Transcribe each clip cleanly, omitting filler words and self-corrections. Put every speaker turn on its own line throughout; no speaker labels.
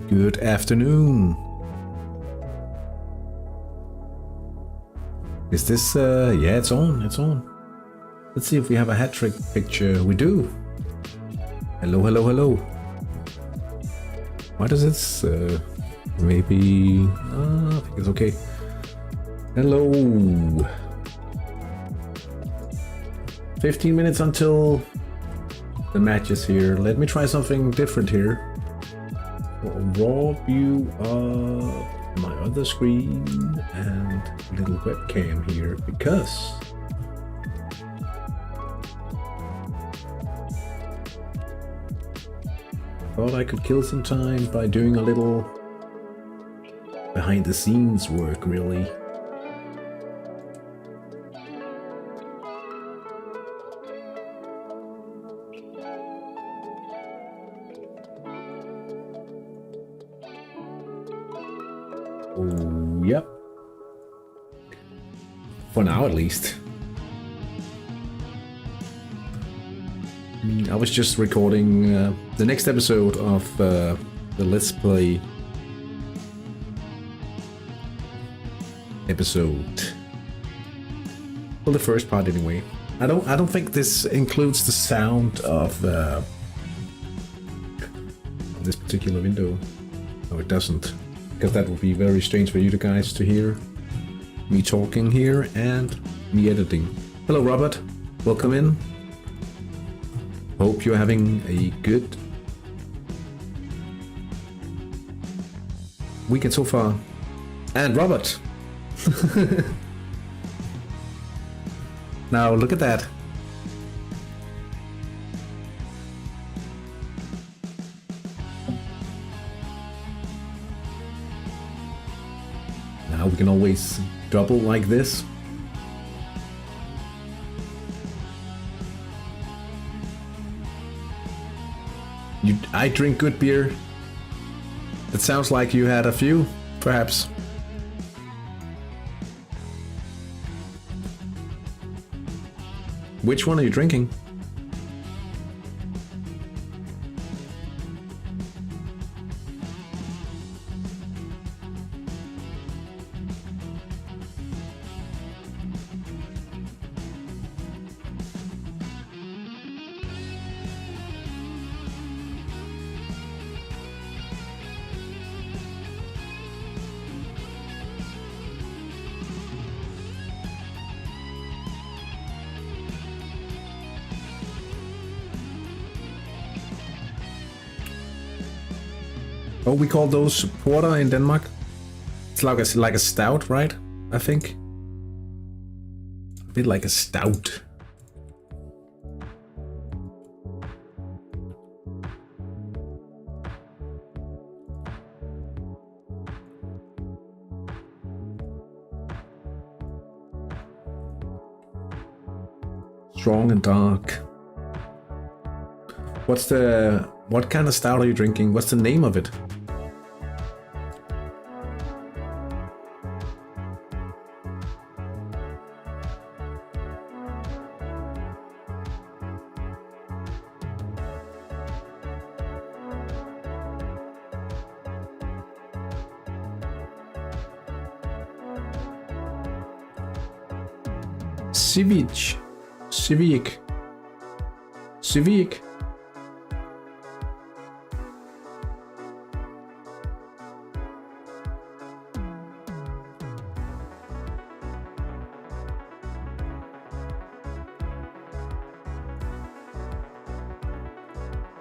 Good afternoon. Is this, yeah, it's on, it's on. Let's see if we have a hat trick picture. We do. Hello, hello, hello. Why does this, maybe, I think it's okay. Hello. 15 minutes until the match is here. Let me try something different here. Raw view of my other screen and little webcam here because I thought I could kill some time by doing a little behind the scenes work, really. Oh, yep. For now, at least. I was just recording the next episode of the Let's Play episode. Well, the first part anyway. I don't think this includes the sound of this particular window. No, it doesn't. Because that would be very strange for you guys to hear me talking here and me editing. Hello, Robert. Welcome in. Hope you're having a good weekend so far. And Robert. Now look at that. Now we can always double like this. I drink good beer. It sounds like you had a few, perhaps. Which one are you drinking? Oh, we call those porter in Denmark. It's like a stout, right? I think. A bit like a stout. Strong and dark. What kind of stout are you drinking? What's the name of it? Civic.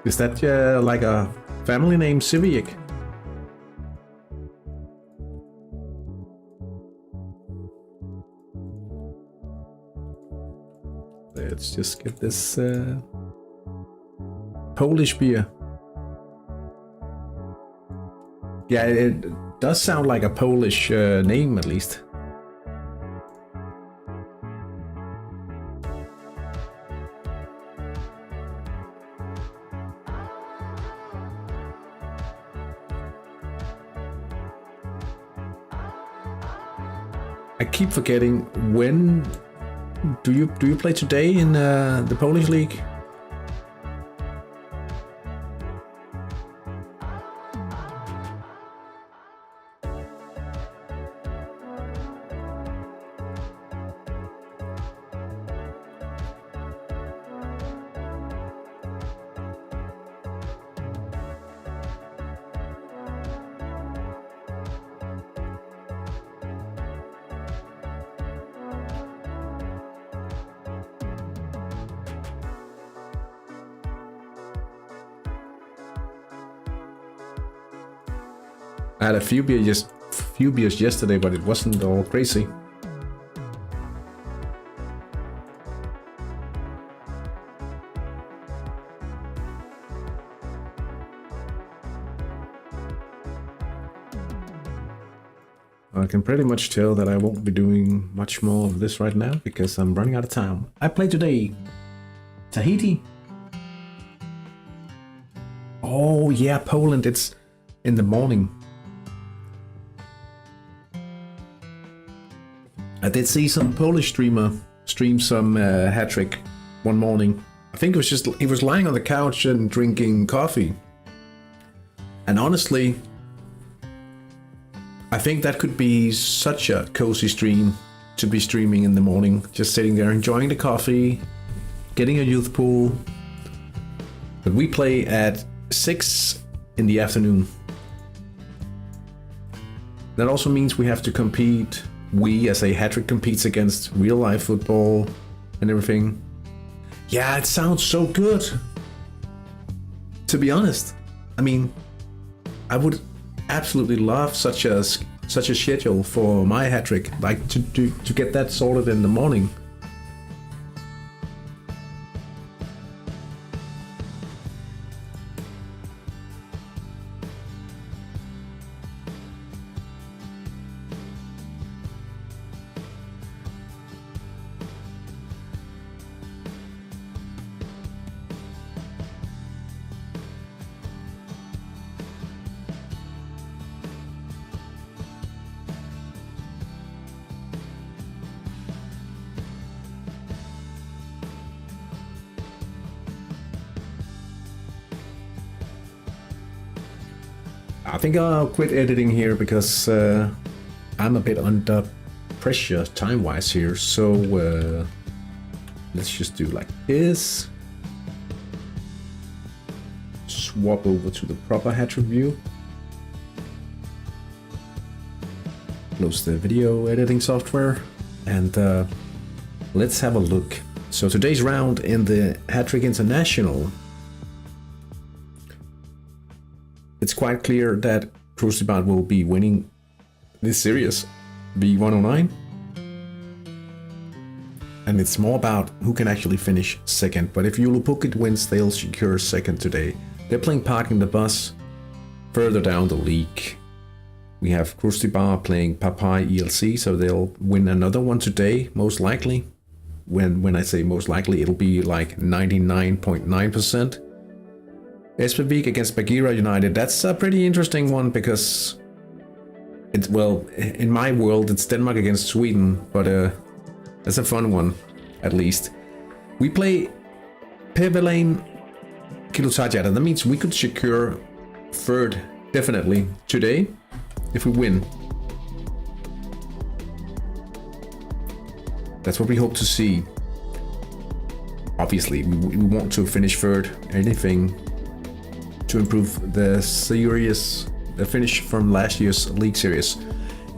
Is that like a family name, Civic? Let's just get this Polish beer. Yeah, it does sound like a Polish name, at least. I keep forgetting, when do you play today in the Polish league? I had a few beers yesterday, but it wasn't all crazy. I can pretty much tell that I won't be doing much more of this right now because I'm running out of time. I played today Tahiti. Oh yeah, Poland, it's in the morning. I did see some Polish streamer stream some Hattrick one morning. I think it was just, he was lying on the couch and drinking coffee. And honestly, I think that could be such a cozy stream to be streaming in the morning. Just sitting there enjoying the coffee, getting a youth pool. But we play at 6 in the afternoon. That also means we have to compete. We, as a Hattrick, competes against real life football and everything. Yeah, it sounds so good. To be honest, I mean, I would absolutely love such a schedule for my Hattrick, like to get that sorted in the morning. I think I'll quit editing here because I'm a bit under pressure time-wise here. So let's just do like this. Swap over to the proper Hattrick view. Close the video editing software and let's have a look. So today's round in the Hattrick International. It's quite clear that Crucibat will be winning this series, V.109. And it's more about who can actually finish second. But if Yulupukit wins, they'll secure second today. They're playing Parking the Bus further down the league. We have Crucibat playing Papai ELC, so they'll win another one today, most likely. When I say most likely, it'll be like 99.9%. Espevik against Bagheera United, that's a pretty interesting one because it's, well, in my world it's Denmark against Sweden, but that's a fun one, at least. We play Pevelane Kilotajata. That means we could secure third definitely today if we win. That's what we hope to see. Obviously, we want to finish third. Anything to improve the series, the finish from last year's league series.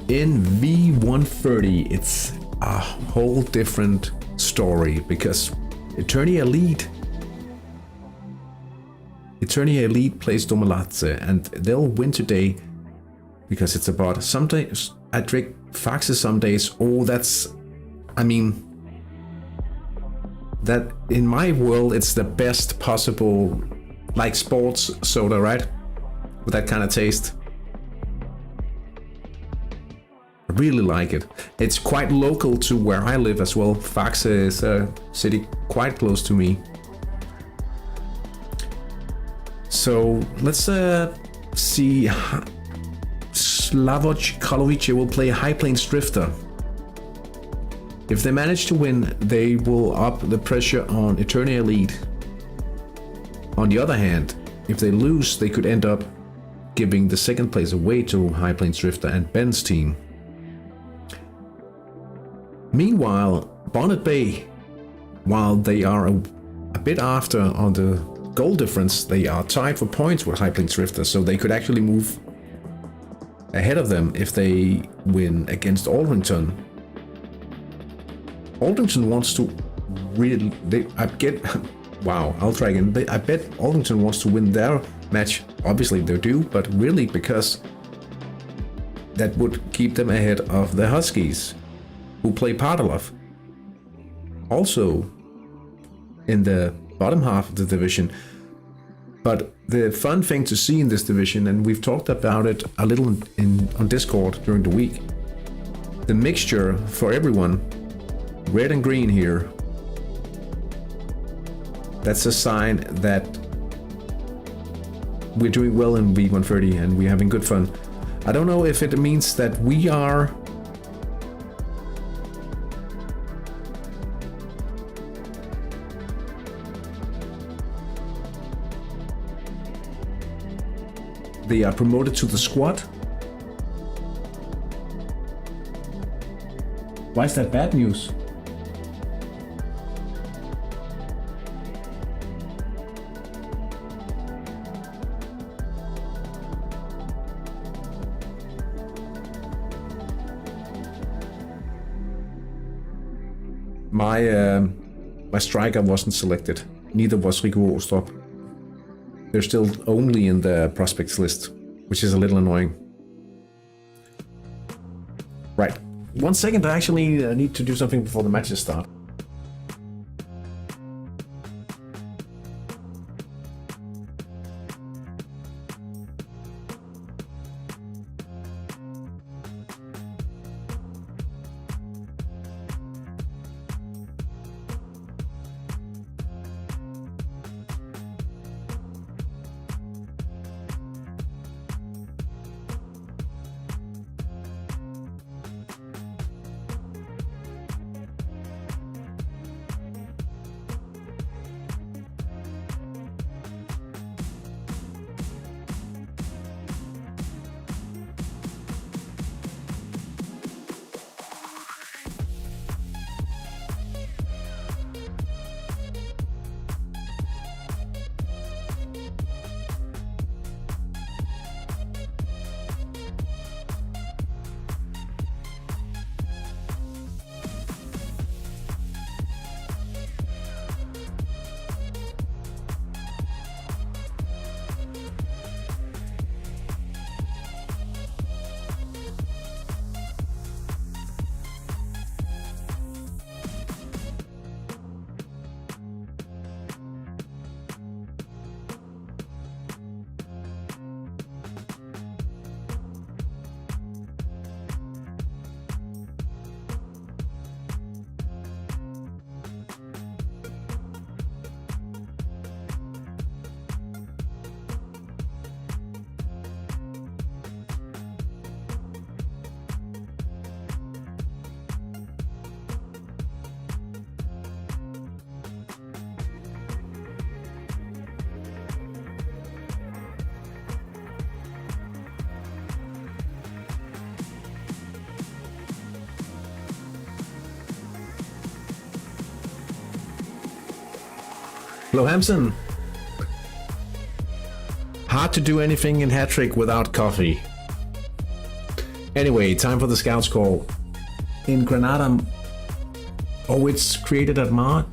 In V.130, it's a whole different story because Eternia Elite plays Domalatse and they'll win today because it's about some days Hattrick Faxes some days. Oh, that's, I mean, that in my world it's the best possible, like sports soda, right? With that kind of taste. I really like it. It's quite local to where I live as well. Faxe is a city quite close to me. So let's see. Slavoj Kalovic will play High Plains Drifter. If they manage to win, they will up the pressure on Eternia Elite. On the other hand, if they lose, they could end up giving the second place away to High Plains Drifter and Ben's team. Meanwhile, Bonnet Bay, while they are a bit after on the goal difference, they are tied for points with High Plains Drifter, so they could actually move ahead of them if they win against Aldrington. Aldrington wants to really, wow, I'll try again. I bet Aldrington wants to win their match. Obviously they do, but really because that would keep them ahead of the Huskies, who play Padalov. Also in the bottom half of the division. But the fun thing to see in this division, and we've talked about it a little on Discord during the week, the mixture for everyone, red and green here, that's a sign that we're doing well in V.130 and we're having good fun. I don't know if it means that we are promoted to the squad. Why is that bad news? My striker wasn't selected. Neither was Rico Ostrup. They're still only in the prospects list, which is a little annoying. Right. 1 second, I actually need to do something before the matches start. Hello, Hamson. Hard to do anything in Hattrick without coffee. Anyway, time for the Scouts call. In Granada, oh, it's created at Mart,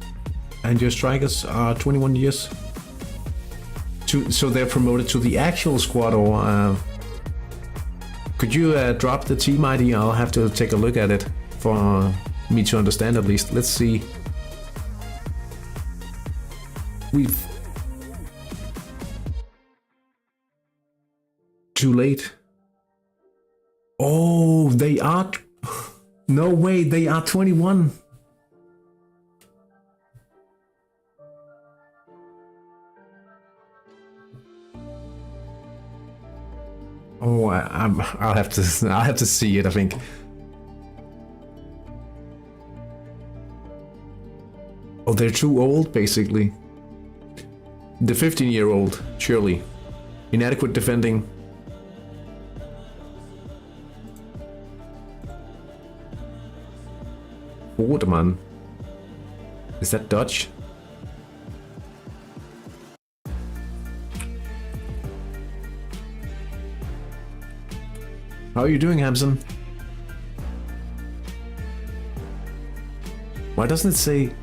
and your strikers are 21 years. So they're promoted to the actual squad, or could you drop the team ID? I'll have to take a look at it for me to understand at least. Let's see. We've... Too late. Oh, they are... No way, they are 21. Oh, I'll have to see it, I think. Oh, they're too old, basically. The 15-year-old, surely. Inadequate defending. Waterman. Is that Dutch? How are you doing, Hamson? Why doesn't it say...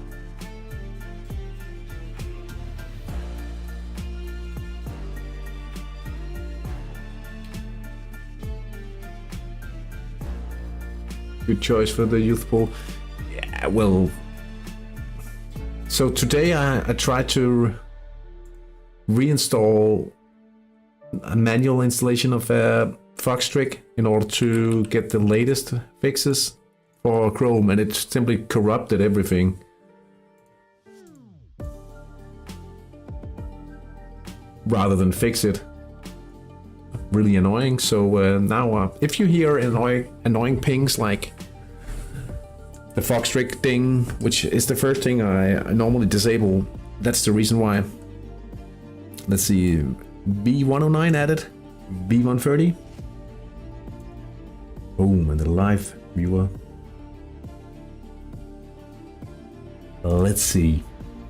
Good choice for the youth pool. Yeah, well. So today I tried to reinstall a manual installation of Hattrick in order to get the latest fixes for Chrome, and it simply corrupted everything. Rather than fix it. Really annoying. So now if you hear annoying pings like the Hattrick ding, which is the first thing I normally disable, that's the reason why. Let's see, V.109 added, V.130. Boom, and the live viewer. Let's see.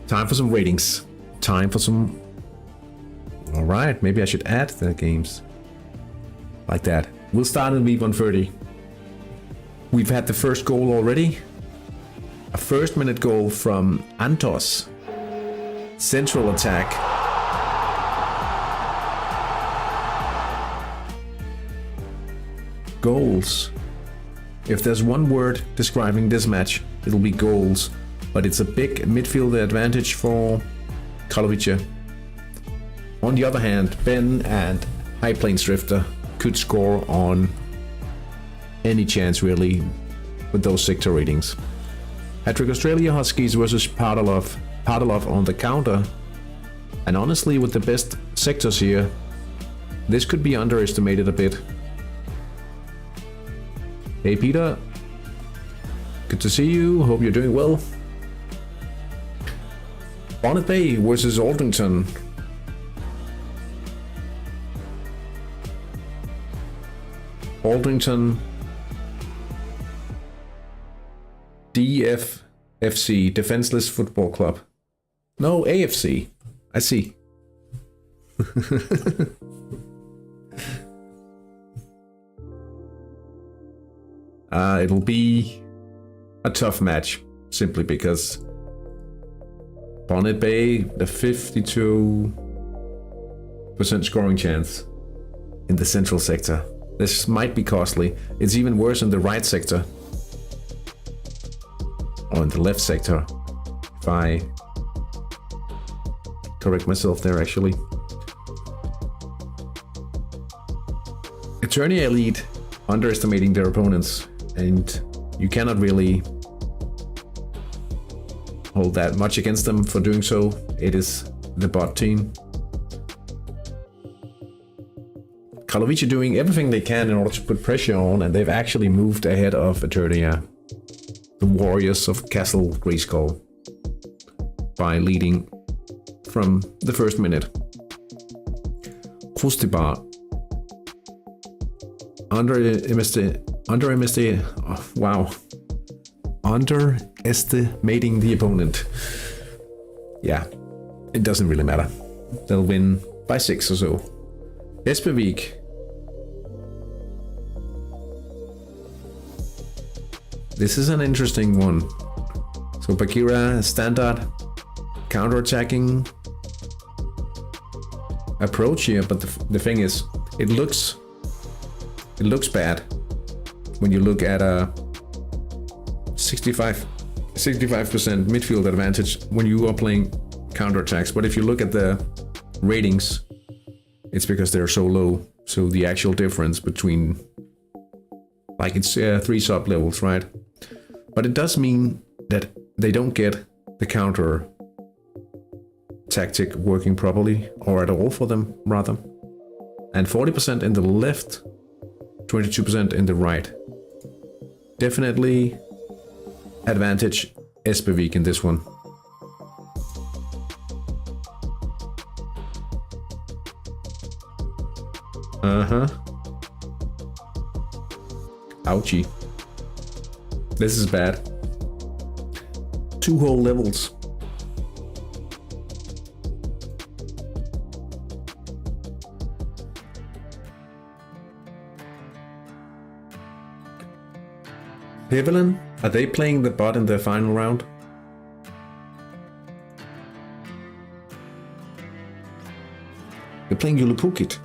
Time for some ratings. Time for some... Alright, maybe I should add the games. Like that. We'll start in V.130. We've had the first goal already. A first-minute goal from Antos. Central attack. Goals. If there's one word describing this match, it'll be goals. But it's a big midfield advantage for Karlovice. On the other hand, Ben and High Plains Drifter could score on any chance really with those sector ratings. Hattrick Australia Huskies versus Padalov on the counter. And honestly, with the best sectors here, this could be underestimated a bit. Hey Peter, good to see you, hope you're doing well. Bonnet Bay versus Aldrington. Aldrington DFFC, Defenseless Football Club. No, AFC. I see. It'll be a tough match, simply because Bonnet Bay, the 52% scoring chance in the central sector. This might be costly. It's even worse in the right sector. Or in the left sector. If I correct myself there, actually. HTI Elite underestimating their opponents, and you cannot really hold that much against them for doing so. It is the bot team. Karlovice doing everything they can in order to put pressure on, and they've actually moved ahead of Eternia, the Warriors of Castle Grayskull, by leading from the first minute. Krustibar underestimating the opponent. Yeah, it doesn't really matter. They'll win by 6 or so. Espevik. This is an interesting one. So Bakira, standard counter-attacking approach here, but the thing is, it looks bad when you look at a 65% midfield advantage when you are playing counterattacks. But if you look at the ratings, it's because they're so low. So the actual difference between, like, it's 3 sub levels, right? But it does mean that they don't get the counter tactic working properly, or at all for them, rather. And 40% in the left, 22% in the right. Definitely advantage Espevik in this one. Ouchie. This is bad. 2 whole levels. Evelyn, are they playing the bot in the final round? They're playing Yulupukit.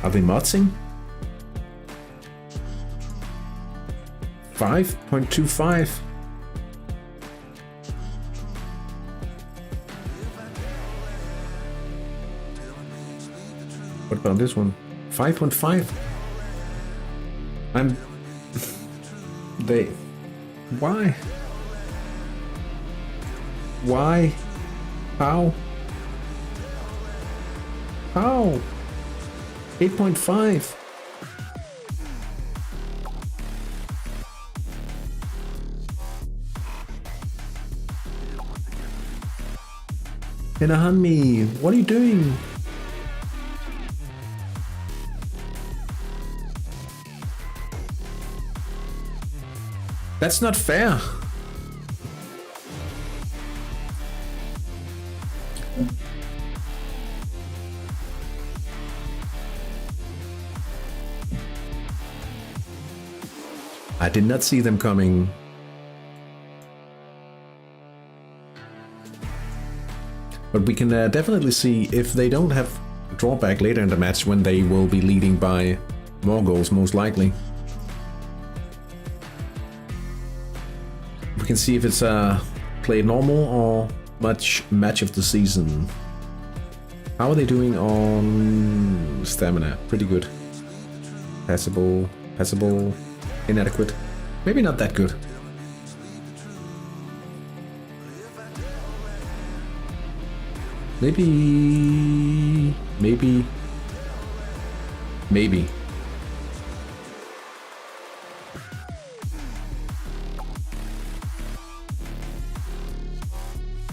Are they modsing? 5.25. What about this one? 5.5. I'm... They... Why? Why? How? How? 8.5. Hinahami, what are you doing? That's not fair. I did not see them coming. But we can definitely see if they don't have drawback later in the match when they will be leading by more goals, most likely. We can see if it's played normal or match of the season. How are they doing on stamina? Pretty good. Passable, inadequate. Maybe not that good. Maybe.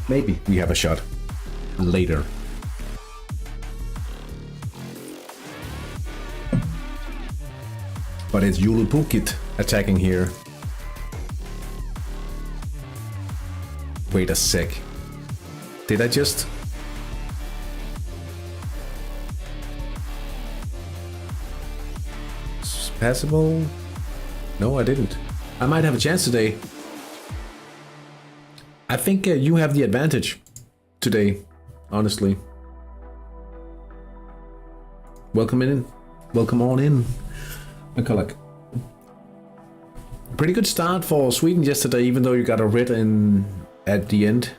Maybe we have a shot later. But it's Yulupukit attacking here. Wait a sec. Did I just... Passable? No, I didn't. I might have a chance today. I think you have the advantage today, honestly. Welcome in. Welcome on in. McCulloch. Pretty good start for Sweden yesterday, even though you got a red in at the end.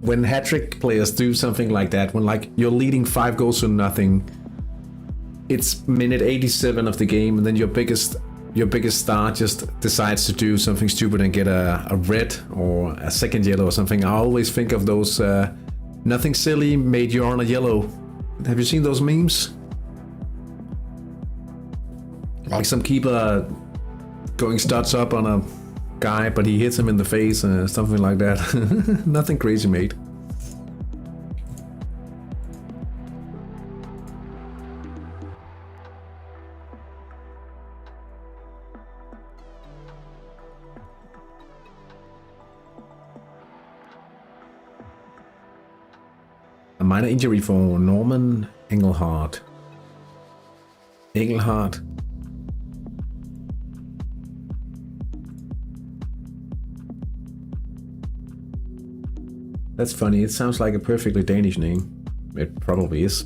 When hat-trick players do something like that, when like you're leading 5 goals to nothing, it's minute 87 of the game, and then your biggest star just decides to do something stupid and get a red or a second yellow or something. I always think of those nothing silly made you on a yellow. Have you seen those memes? Like some keeper going studs up on a guy, but he hits him in the face, something like that. Nothing crazy, mate. A minor injury for Norman Engelhardt. That's funny, it sounds like a perfectly Danish name. It probably is.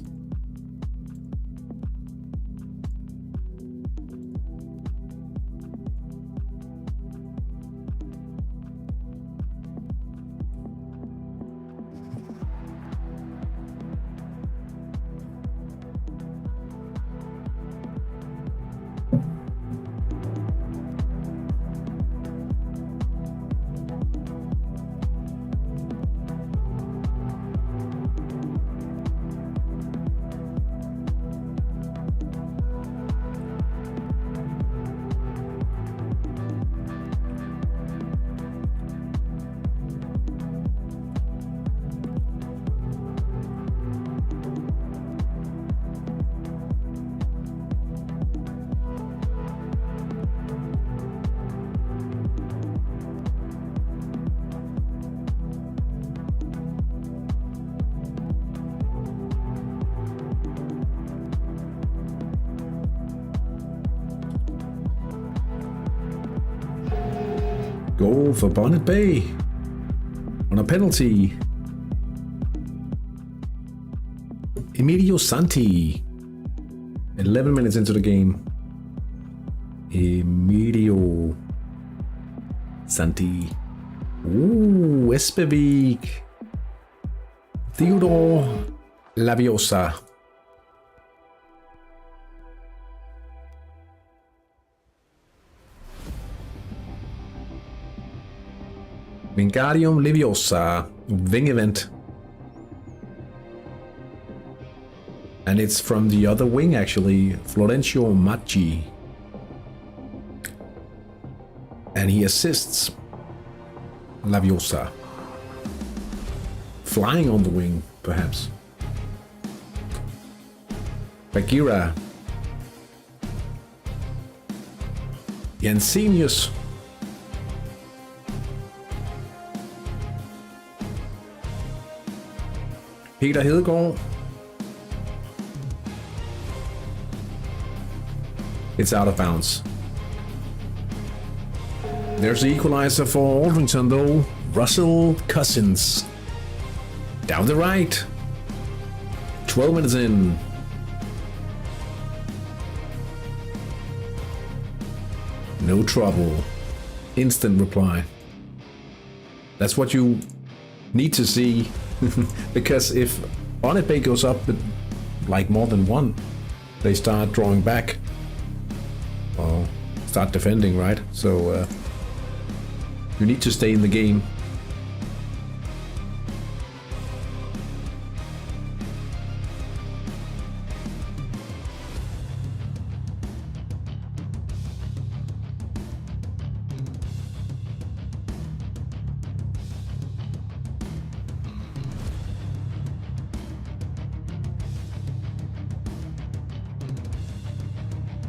Goal for Bonnet Bay on a penalty. Emilio Santi. 11 minutes into the game. Emilio Santi. Ooh, Espevik. Theodore Laviosa. Wingardium Leviosa. Wing event. And it's from the other wing, actually, Florencio Macchi. And he assists Laviosa. Flying on the wing, perhaps. Bagheera. Jensenius. Peter Hedegaard. It's out of bounds. There's the equalizer for Aldrington though. Russell Cousins. Down the right. 12 minutes in. No trouble. Instant reply. That's what you need to see. Because if Bonnet Bay goes up with like more than one, they start drawing back. Or start defending, right? So you need to stay in the game.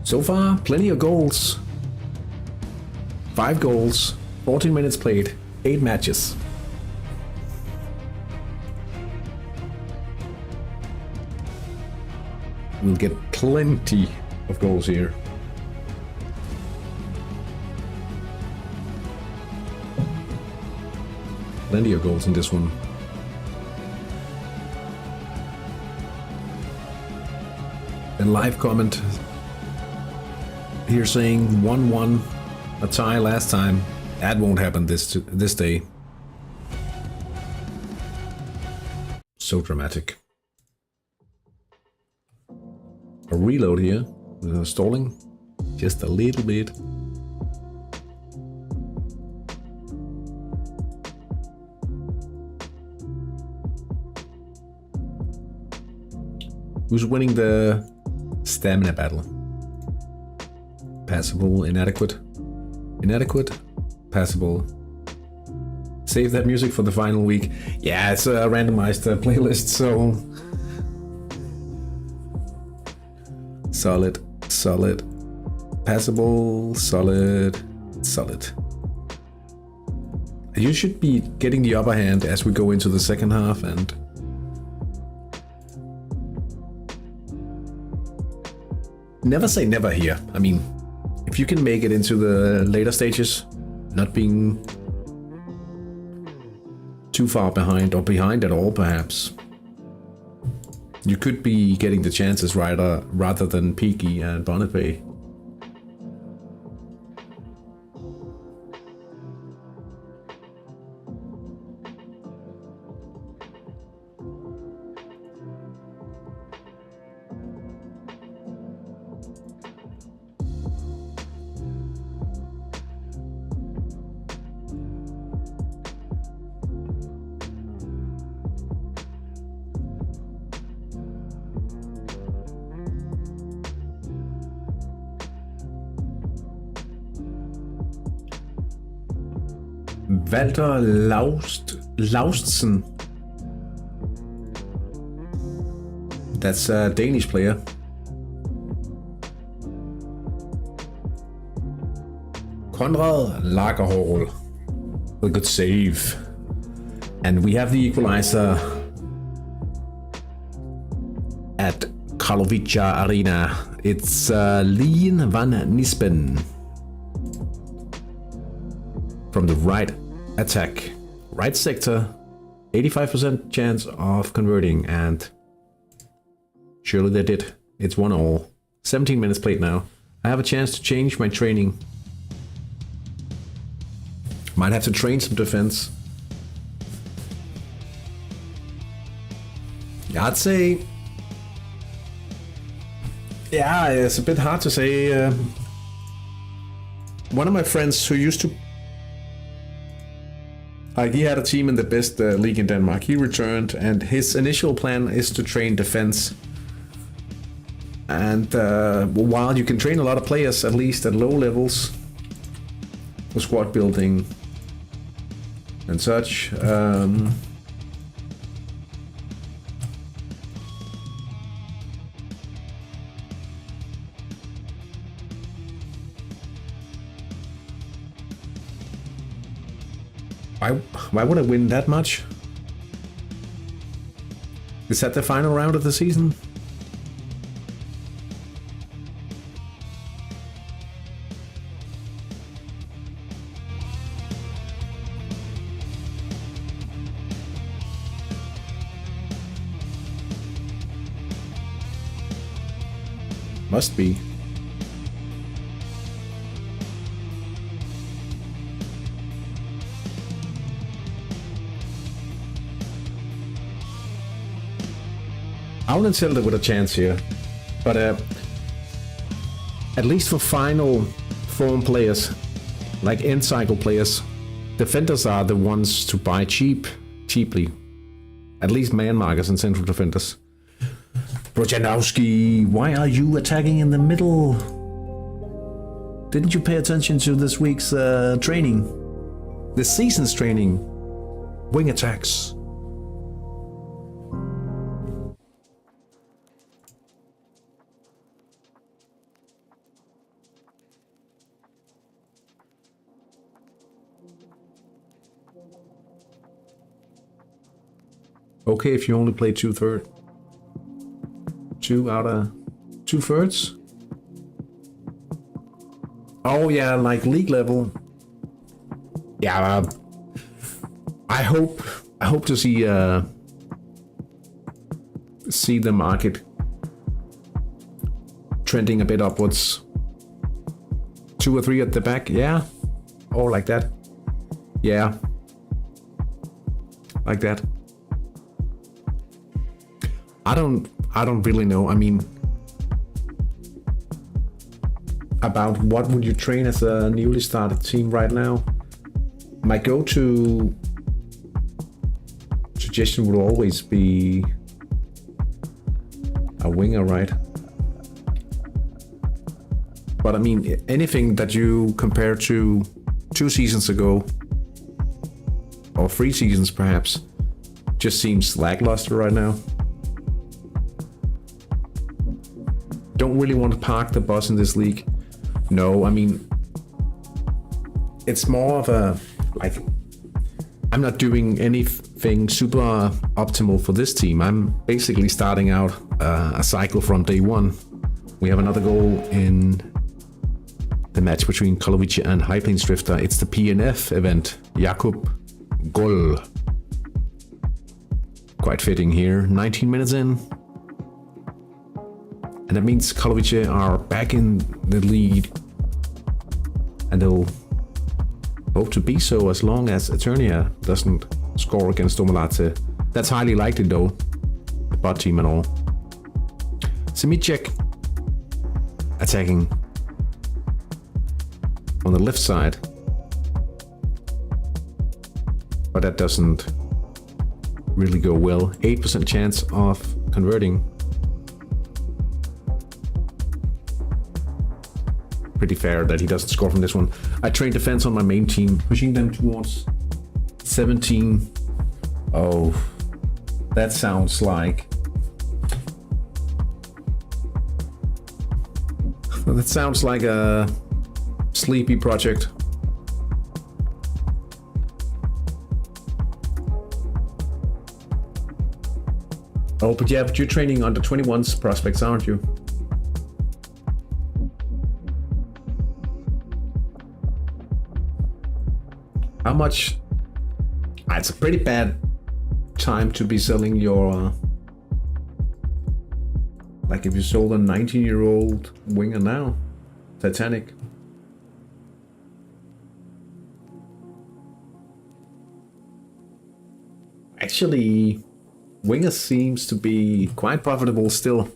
So far, plenty of goals. 5 goals, 14 minutes played, 8 matches. We'll get plenty of goals here. Plenty of goals in this one. A live comment here saying 1-1, a tie last time. That won't happen this day. So dramatic. A reload here, stalling just a little bit. Who's winning the stamina battle? Passable, inadequate. Inadequate, passable. Save that music for the final week. Yeah, it's a randomized playlist, so... Solid, solid. Passable, solid, solid. You should be getting the upper hand as we go into the second half, and... Never say never here. I mean... If you can make it into the later stages, not being too far behind or behind at all, perhaps, you could be getting the chances rather than Peaky and Bonnet Bay. Walter Laustsen. That's a Danish player. Konrad Lagerhol. A good save. And we have the equalizer at Karlovica Arena. It's Lien van Nispen from from the right attack. Right sector, 85% chance of converting, and surely they did. It's 1-all. 17 minutes played now. I have a chance to change my training. Might have to train some defense. Yeah, I'd say... Yeah, it's a bit hard to say. One of my friends who used to... he had a team in the best league in Denmark. He returned, and his initial plan is to train defense. And while you can train a lot of players, at least at low levels, for squad building and such, why would I win that much? Is that the final round of the season? Must be. I wouldn't tell it with a chance here, but at least for final form players, like end cycle players, defenders are the ones to buy cheaply. At least man markers and central defenders. Brojanowski, why are you attacking in the middle? Didn't you pay attention to this week's training? This season's training. Wing attacks. Okay, if you only play 2/3. 2 out of 2/3. Oh yeah, like league level. Yeah, I hope to see the market trending a bit upwards. 2 or 3 at the back, yeah, or like that, yeah, like that. I don't really know. I mean, about what would you train as a newly started team right now? My go-to suggestion would always be a winger, right? But I mean, anything that you compare to 2 seasons ago, or 3 seasons perhaps, just seems lackluster right now. Don't really want to park the bus in this league. No, I mean, it's more of a, like, I'm not doing anything super optimal for this team. I'm basically starting out a cycle from day one. We have another goal in the match between Kolovic and High Plains Drifter. It's the PNF event. Jakub Goal. Quite fitting here. 19 minutes in. And that means Kolovic are back in the lead, and they'll hope to be so as long as Eternia doesn't score against Omelate. That's highly likely though, the bot team and all. Simicek attacking on the left side, but that doesn't really go well. 8% chance of converting. Pretty fair that he doesn't score from this one. I train defense on my main team, pushing them towards 17. Oh, that sounds like... that sounds like a sleepy project. Oh, but yeah, but you're training under 21s prospects, aren't you? How much? It's a pretty bad time to be selling your... like if you sold a 19-year-old winger now. Titanic. Actually, winger seems to be quite profitable still.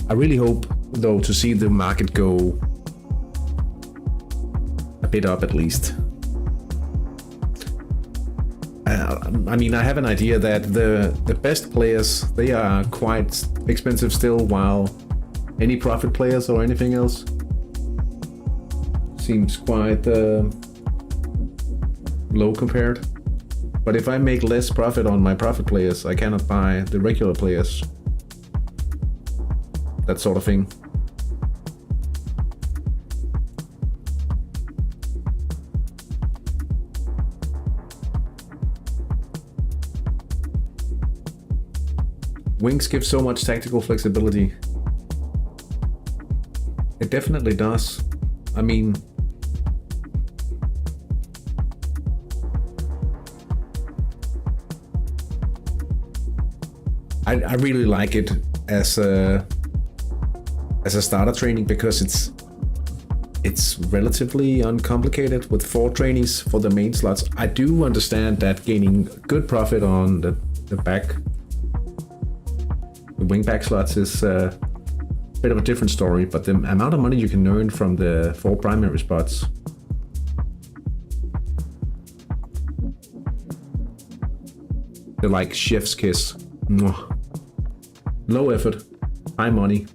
I really hope, though, to see the market go a bit up at least. I mean, I have an idea that the best players, they are quite expensive still, while any profit players or anything else seems quite low compared. But if I make less profit on my profit players, I cannot buy the regular players. That sort of thing. Wings give so much tactical flexibility. It definitely does. I mean, I really like it as a starter training because it's relatively uncomplicated with 4 trainees for the main slots. I do understand that gaining good profit on the wing back slots is a bit of a different story, but the amount of money you can earn from the 4 primary spots, they're like chef's kiss. Mwah. Low effort, high money.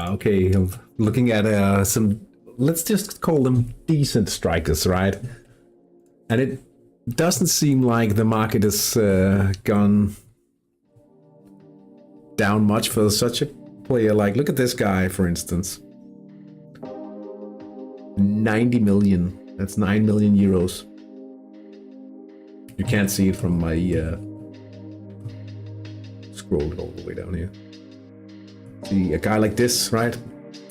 Okay, I'm looking at some, let's just call them decent strikers, right? And it doesn't seem like the market has gone down much for such a player. Like, look at this guy, for instance. 90 million. That's 9 million euros. You can't see it from my scroll all the way down here. See, a guy like this, right?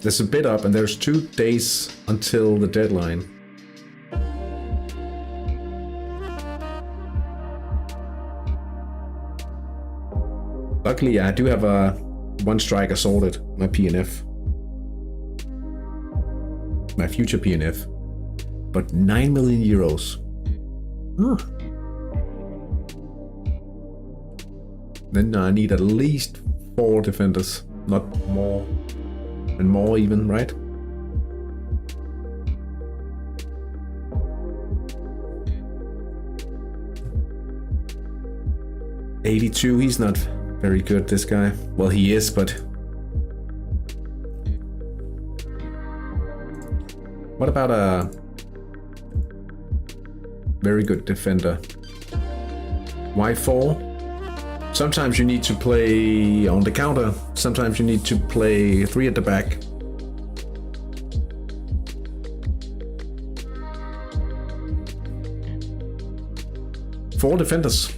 There's a bid up and there's 2 days until the deadline. Luckily, I do have a 1 striker sorted, my PNF. My future PNF. But 9 million euros. Then I need at least 4 defenders. Not more, and more even, right? $82, he's not very good, this guy. Well, he is, but... what about a very good defender? Why 4? Sometimes you need to play on the counter, sometimes you need to play 3 at the back. Four defenders.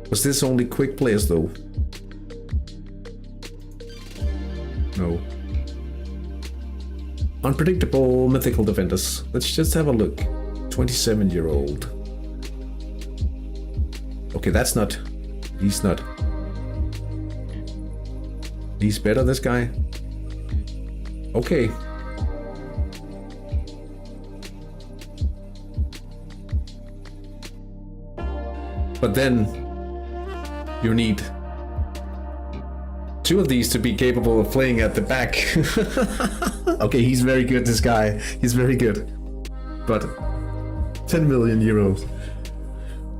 Was this only quick players though? No. Unpredictable mythical defenders. Let's just have a look. 27-year-old. Okay, that's not... he's not... he's better, this guy. Okay. But then you need 2 of these to be capable of playing at the back. Okay, he's very good, this guy. He's very good. But 10 million euros.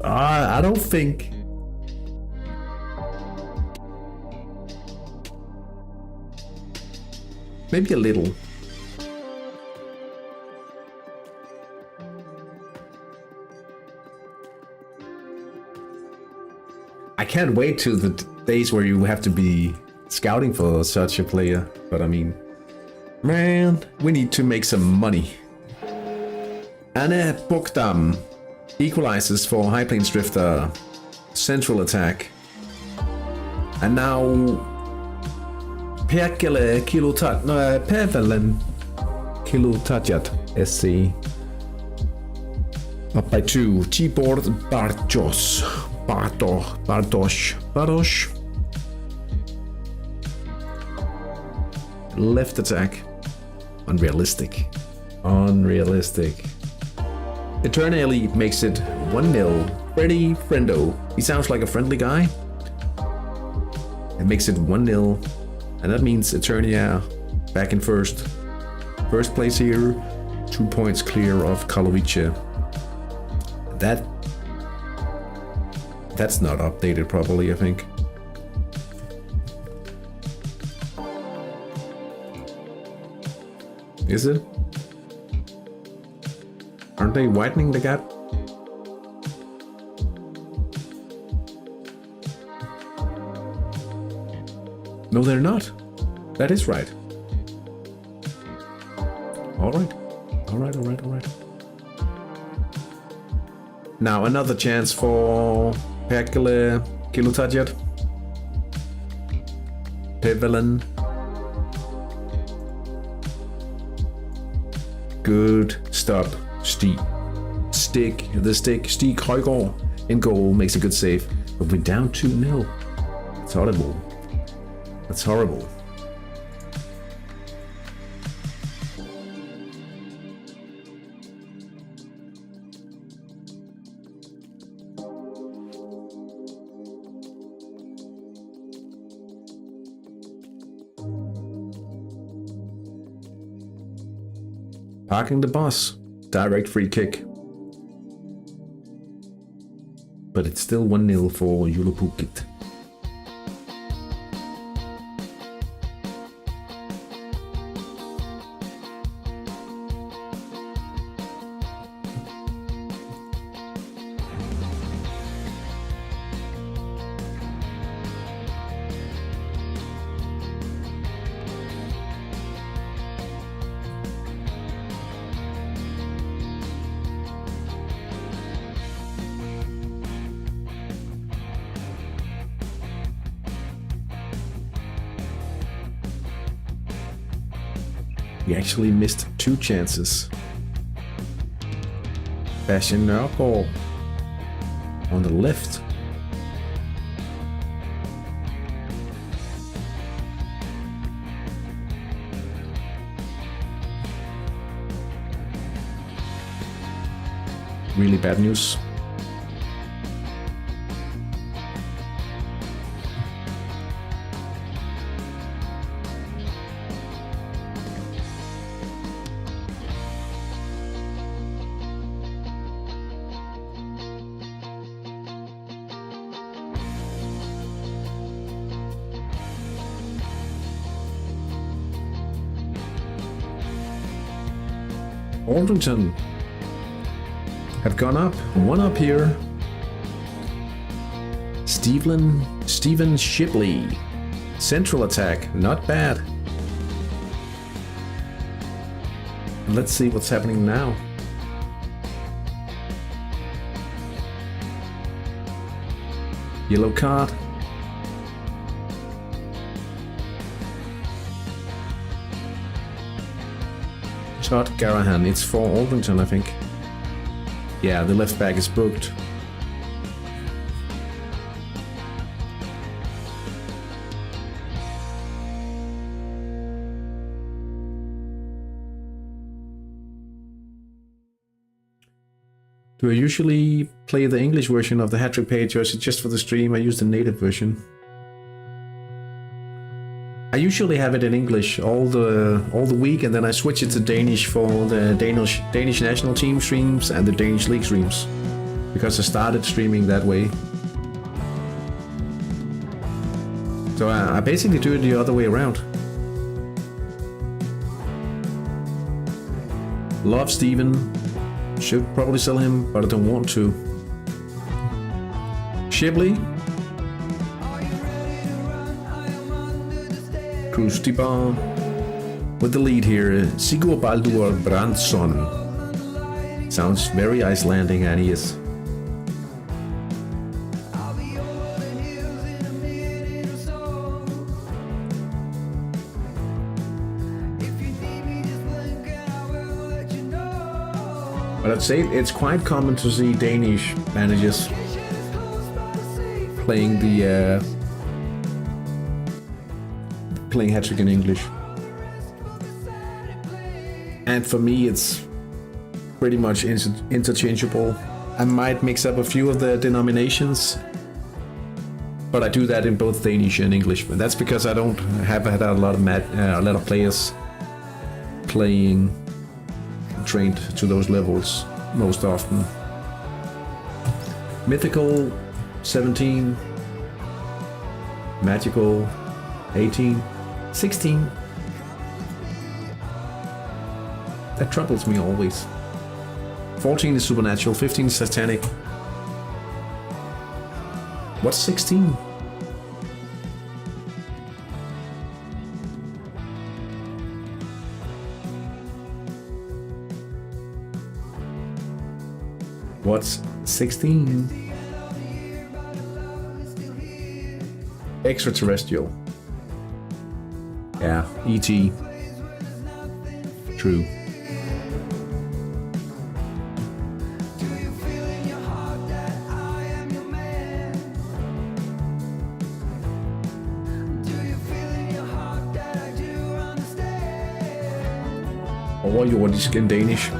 I don't think... Maybe a little. I can't wait till the days where you have to be scouting for such a player. But I mean, man, we need to make some money. Anne Bogdam equalizes for High Plains Drifter central attack. And now Perkele Pevelen Kilotajat SC up by 2. Tibor Bartosz. Left attack. Unrealistic. Eternally makes it 1-0. Freddy Friendo. He sounds like a friendly guy. It makes it 1-0. And that means Eternia back in first. First place here. 2 points clear of Kalovice. That's not updated properly, I think. Is it? Aren't they widening the gap? No, they're not. That is right. Alright. Now another chance for Perkele Kilotajat. Pevelen. Good stop. Stig Højgaard in goal makes a good save. But we're down 2-0. That's horrible. That's horrible. Parking the bus. Direct free kick. But it's still 1-0 for Julapukit. We actually missed 2 chances. Bastian Nørgaard on the left. Really bad news. Aldrington have gone up, 1 up here. Stephen Shipley, central attack, not bad. Let's see what's happening now. Yellow card. Todd Garahan, it's for Aldrington, I think. Yeah, the left back is booked. Do I usually play the English version of the Hattrick page, or is it just for the stream? I use the native version. I usually have it in English all the week, and then I switch it to Danish for the Danish national team streams and the Danish league streams, because I started streaming that way. So I basically do it the other way around. Love Steven. Should probably sell him, but I don't want to. Shibley. Krustibar. With the lead here, Sigurbaldur Brandsson. Sounds very Icelandic, and he is. But I'd say it's quite common to see Danish managers playing playing Hattrick in English. And for me, it's pretty much interchangeable. I might mix up a few of the denominations, but I do that in both Danish and English. And that's because I don't have had a lot of players playing trained to those levels most often. Mythical 17, Magical 18, 16. That troubles me always. 14 is Supernatural, 15 is Satanic. What's 16? What's 16? Extraterrestrial. Yeah, E.T. True. Overjordisk in Danish.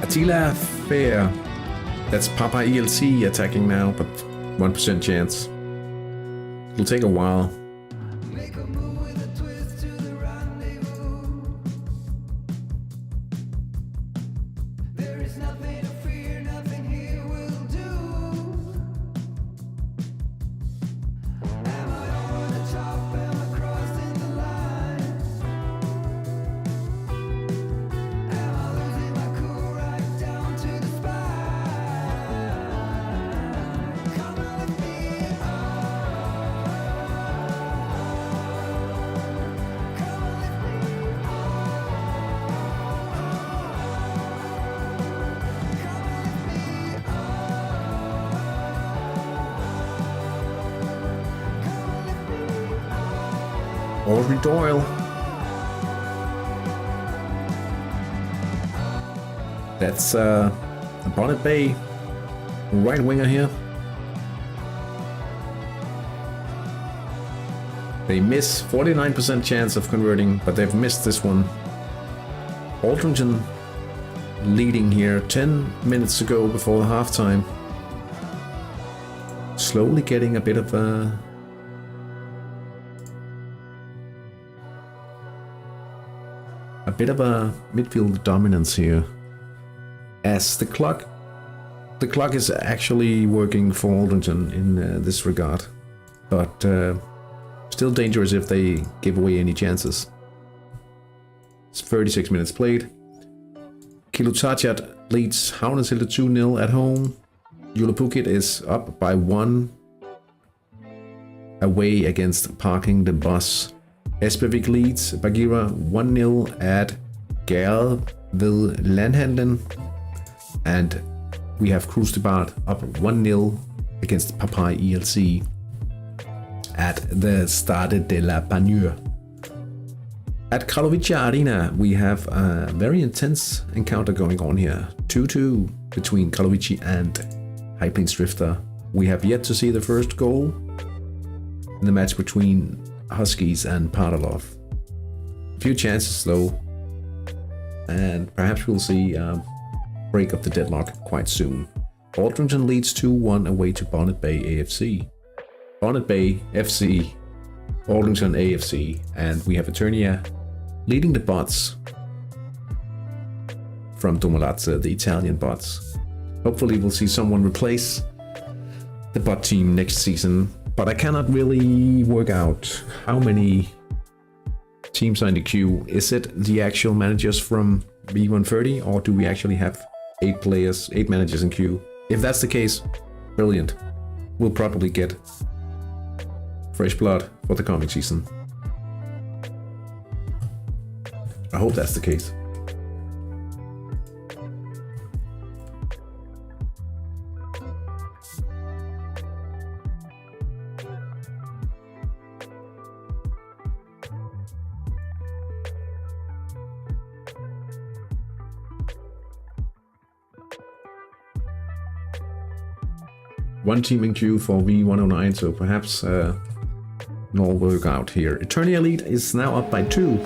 Attila Fair. That's Papa ELC attacking now, but 1% chance. It'll take a while. Audrey Doyle. That's Bonnet Bay, right winger here. They miss 49% chance of converting, but they've missed this one. Aldrington leading here 10 minutes to go before the halftime. Slowly getting a bit of a midfield dominance here, as the clock is actually working for Aldrington in this regard, but still dangerous if they give away any chances. It's 36 minutes played. Kilutachat leads Havneshilde 2-0 at home. Julapukit is up by 1 away against Parking the Bus. Espevik leads Bagheera 1-0 at Gale ved Landhandlen, and we have Krustibar up 1-0 against Papai ELC at the Stade de la Panure. At Karlovice Arena, we have a very intense encounter going on here. 2-2 between Karlovice and High Plains Drifter. We have yet to see the first goal in the match between Huskies and Paralov. A few chances though, and perhaps we'll see a break of the deadlock quite soon. Aldrington leads 2-1 away to Bonnet Bay AFC. Bonnet Bay FC, Aldrington AFC, and we have Eternia leading the bots from Domalazza, the Italian bots. Hopefully we'll see someone replace the bot team next season, but I cannot really work out how many teams are in the queue. Is it the actual managers from V.130, or do we actually have 8 managers in queue? If that's the case, brilliant. We'll probably get fresh blood for the coming season. I hope that's the case. One team in queue for V.109, so perhaps it'll work out here. Eternia Elite is now up by 2.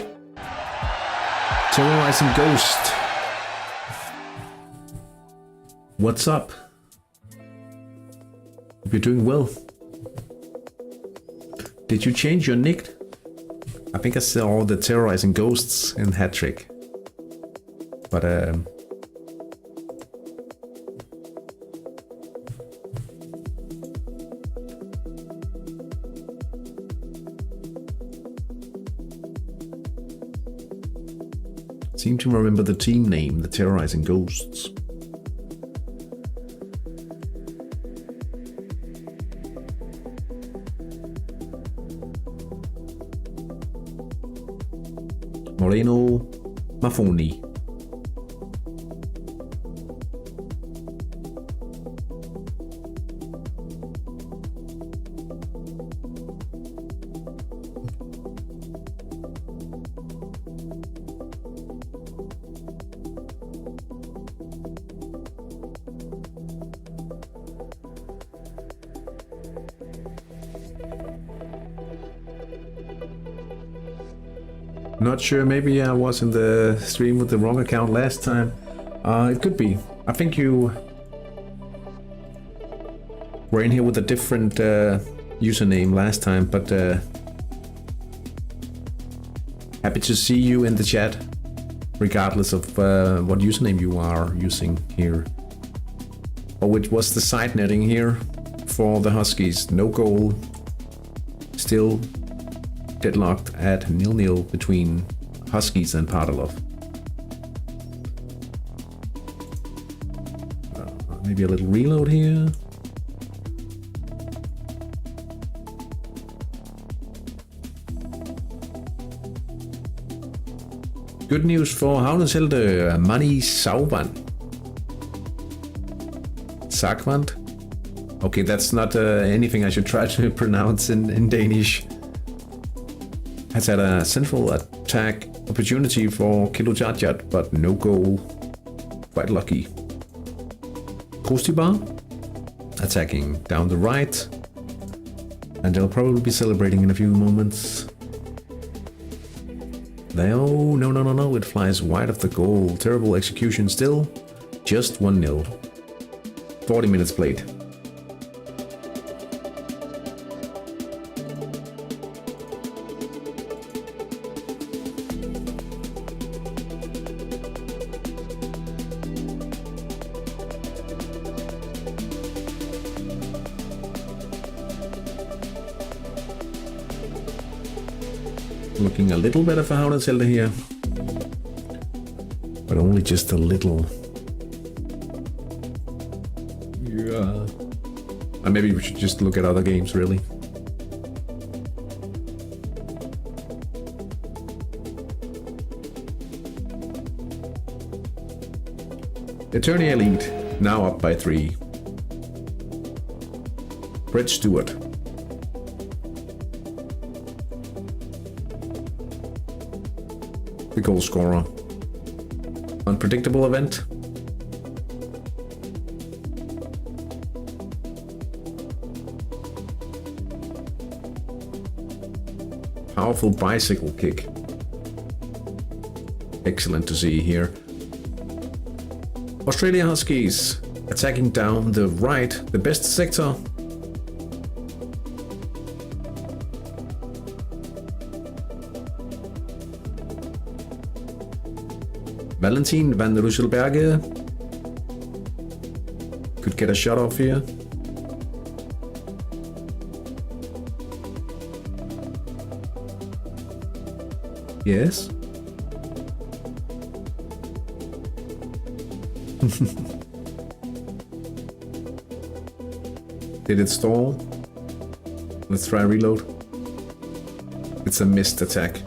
Terrorizing Ghost. What's up? Hope you're doing well. Did you change your nick? I think I saw the Terrorizing Ghosts in Hattrick. But seem to remember the team name, the Terrorizing Ghosts. Moreno Mafoni. Not sure, maybe I was in the stream with the wrong account last time. It could be. I think you were in here with a different username last time, but happy to see you in the chat, regardless of what username you are using here. Oh, it was the side netting here for the Huskies. No goal. Still deadlocked at 0-0 between Huskies and Padalov. Maybe a little reload here. Good news for Havneshelde, Mani Sauban. Sagvand? Okay, that's not anything I should try to pronounce in Danish. Has had a central attack opportunity for Kilojajat, but no goal. Quite lucky. Kostibar attacking down the right, and they'll probably be celebrating in a few moments. Oh, no, it flies wide of the goal. Terrible execution still. Just 1-0. 40 minutes played. Looking a little better for Havneshelde here, but only just a little. Yeah. And maybe we should just look at other games, really. Eternia Elite now up by 3. Brett Stewart. The goal scorer. Unpredictable event. Powerful bicycle kick. Excellent to see here. Australia Huskies attacking down the right, the best sector. Valentin van Rysselberghe could get a shot off here. Yes. Did it stall? Let's try reload. It's a missed attack.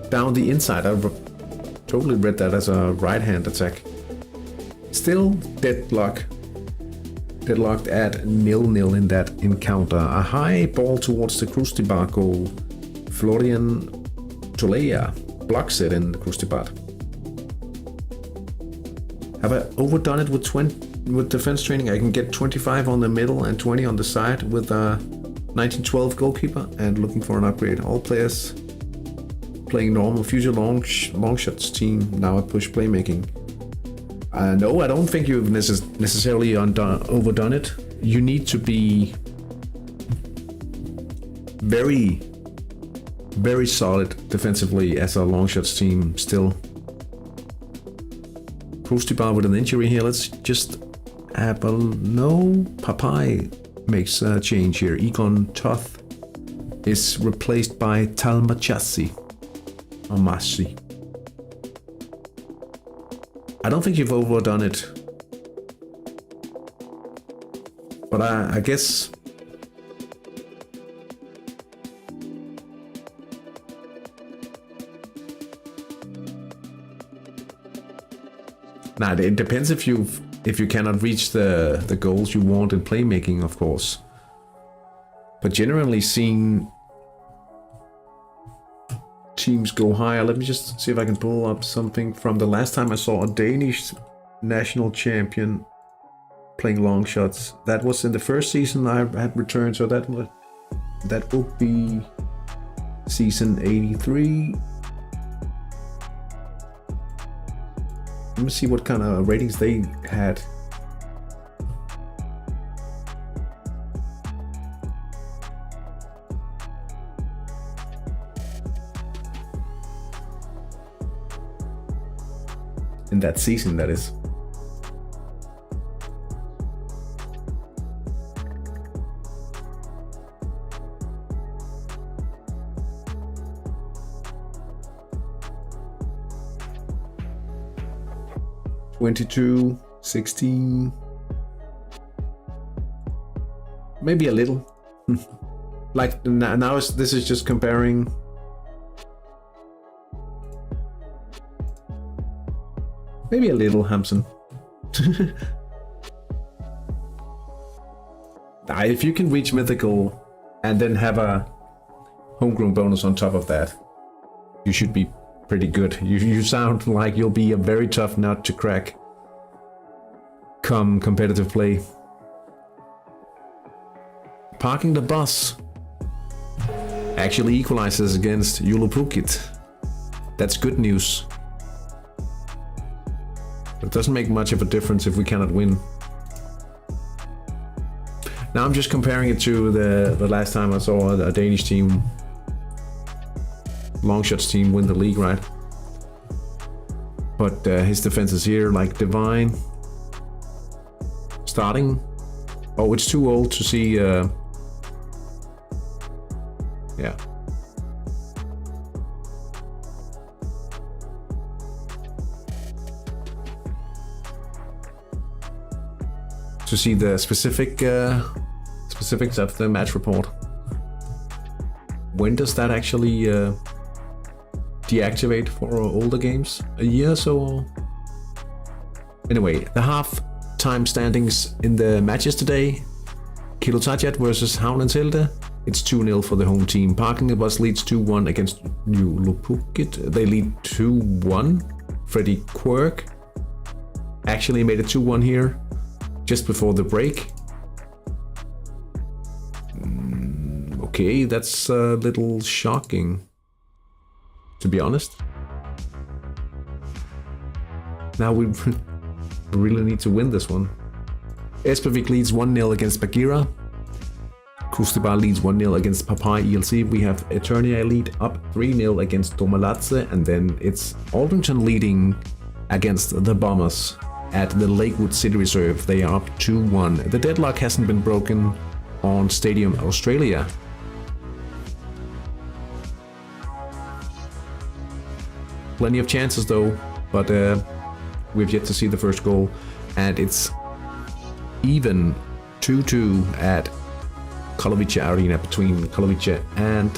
Down the inside, I totally read that as a right-hand attack. Still deadlocked at 0-0 in that encounter. A high ball towards the Krustibar goal. Florian Tolea blocks it in the Krustibar. Have I overdone it with defense training? I can get 25 on the middle and 20 on the side with a 1912 goalkeeper, and looking for an upgrade. All players playing normal. Future long shots team now at push playmaking. No, I don't think you've necessarily overdone it. You need to be very, very solid defensively as a long shots team still. Krustibar with an injury here. Let's just have a no. Papai makes a change here. Egon Toth is replaced by Talmachasi. Or Masi. I don't think you've overdone it. But I guess nah, it depends if you cannot reach the goals you want in playmaking, of course. But generally seeing teams go higher. Let me just see if I can pull up something from the last time I saw a Danish national champion playing long shots. That was in the first season I had returned, so that will be season 83. Let me see what kind of ratings they had. In that season, that is. (22, 16). Maybe a little. Like now this is just comparing. Maybe a little, Hampson. If you can reach mythical and then have a homegrown bonus on top of that, you should be pretty good. You sound like you'll be a very tough nut to crack come competitive play. Parking the bus actually equalizes against Yulupukit. That's good news. But it doesn't make much of a difference if we cannot win. Now I'm just comparing it to the last time I saw a Danish team, long shots team, win the league, right? But his defense is here, like Divine. Starting. Oh, it's too old to see. Yeah. To see the specifics of the match report. When does that actually deactivate for older games? A year or so? Anyway, the half-time standings in the matches today. Kilotajat versus Havnens. It's 2-0 for the home team. Parking the Bus leads 2-1 against Yulupukit. They lead 2-1. Freddie Quirk actually made it 2-1 here just before the break. Okay, that's a little shocking, to be honest. Now We really need to win this one. Espavik leads 1-0 against Bagheera. Kustibar leads 1-0 against Papai ELC. We have Eternia lead up 3-0 against Domalatse, and then it's Aldrington leading against the Bombers at the Lakewood City Reserve. They are up 2-1. The deadlock hasn't been broken on Stadium Australia. Plenty of chances though, but we've yet to see the first goal, and it's even 2-2 at Kolovice Arena between Kolovice and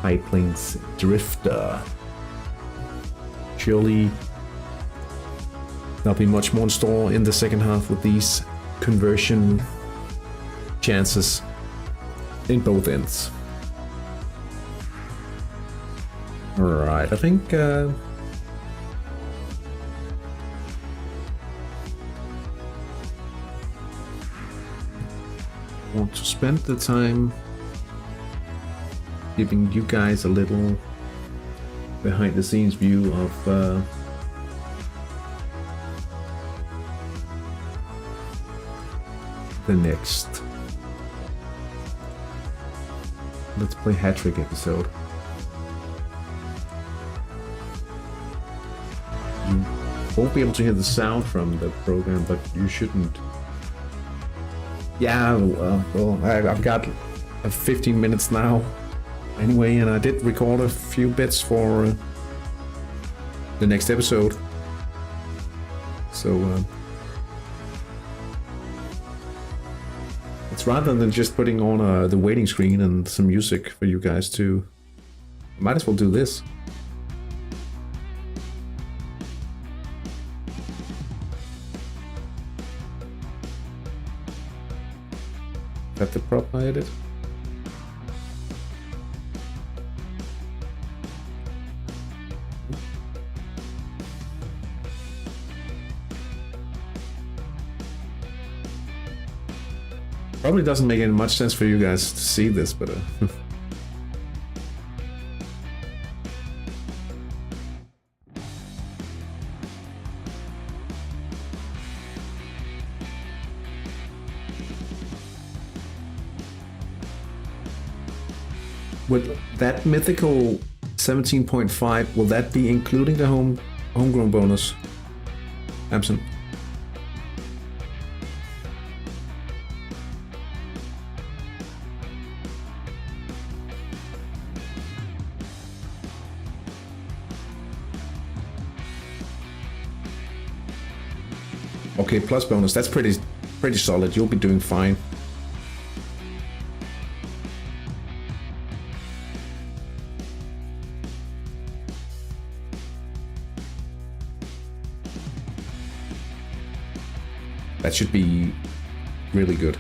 High Plains Drifter. Surely there'll be much more in store in the second half with these conversion chances in both ends. Alright, I think want to spend the time giving you guys a little behind the scenes view of the next Let's Play Hattrick episode. You won't be able to hear the sound from the program, but you shouldn't. Yeah, well, I've got 15 minutes now anyway, and I did record a few bits for the next episode. So it's rather than just putting on the waiting screen and some music for you guys to, might as well do this. Is that the prop I edit? Probably doesn't make any much sense for you guys to see this, but with that mythical 17.5, will that be including the homegrown bonus? Absent. Okay, plus bonus. That's pretty solid. You'll be doing fine. That should be really good.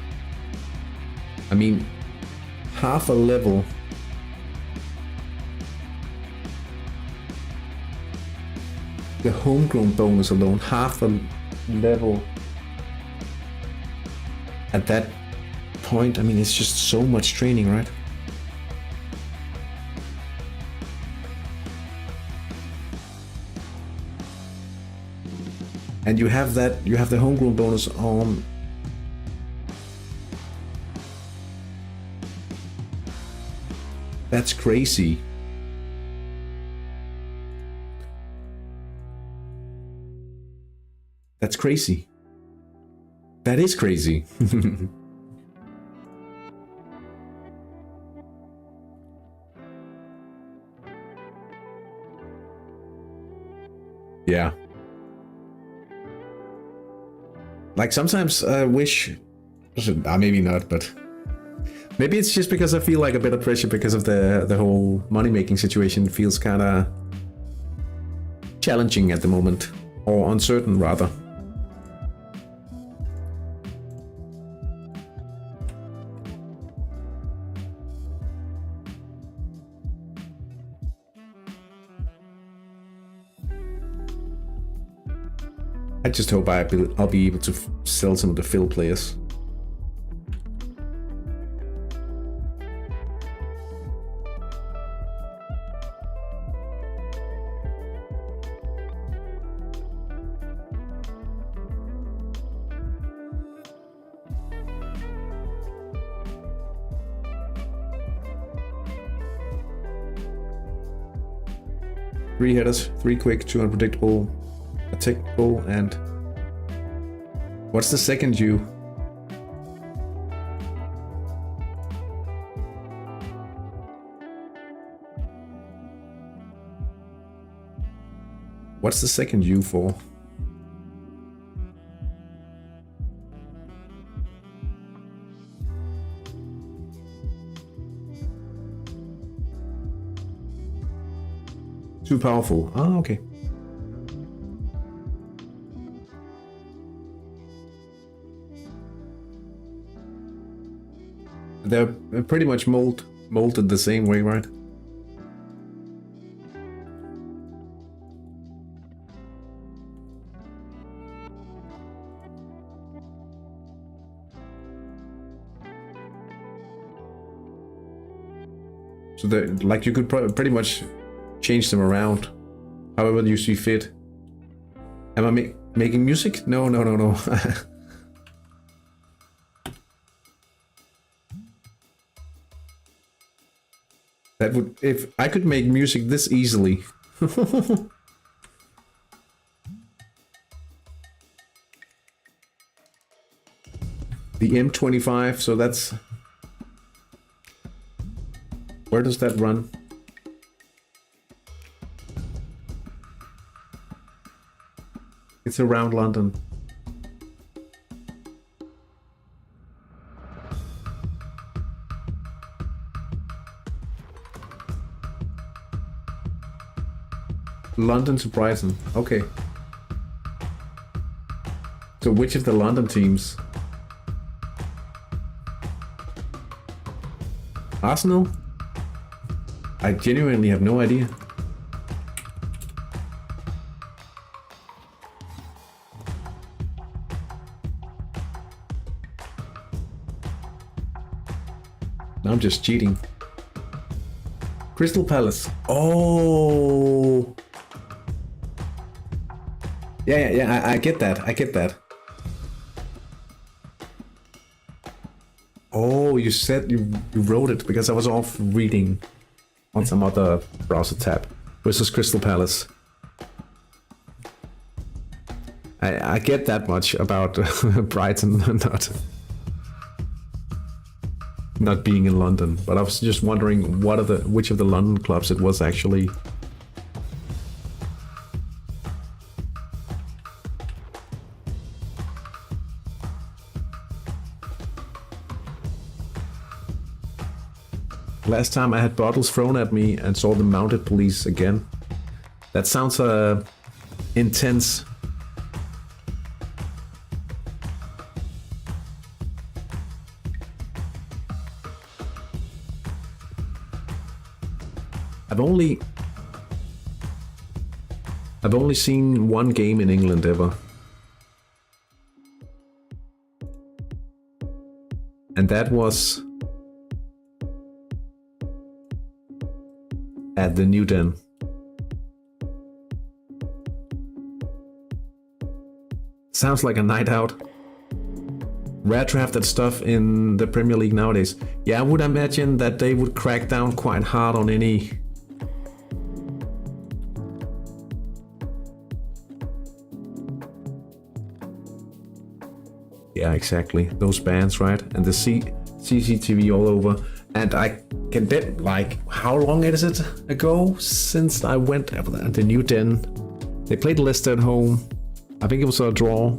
I mean, half a level. The homegrown bonus alone, half a level at that point. I mean, it's just so much training, right? And you have the homegrown bonus on that's crazy. That's crazy. That is crazy. Yeah. Like sometimes I wish, maybe not, but maybe it's just because I feel like a bit of pressure because of the whole money-making situation feels kind of challenging at the moment, or uncertain rather. I just hope I'll be able to sell some of the fill players. 3 headers, 3 quick, 2 unpredictable, a technical, and what's the second U? What's the second U for? Too powerful. Ah, okay. They're pretty much molded the same way, right? So like you could pretty much change them around however you see fit. Am I making music? No. That would, if I could make music this easily. The M25, so that's... Where does that run? It's around London. London to Brighton. Okay. So which of the London teams? Arsenal? I genuinely have no idea. I'm just cheating. Crystal Palace. Oh. Yeah, I get that. Oh, you said you wrote it because I was off reading on some other browser tab. Versus Crystal Palace. I get that much about Brighton not being in London, but I was just wondering which of the London clubs it was actually. Last time I had bottles thrown at me and saw the mounted police again. That sounds intense. I've only seen one game in England ever. And that was at the New Den. Sounds like a night out. Rare drafted stuff in the Premier League nowadays. Yeah, I would imagine that they would crack down quite hard on any Yeah, exactly. Those bands, right? And the CCTV all over. And I can bet, like, how long is it ago since I went at the New Den? They played Leicester at home. I think it was a draw.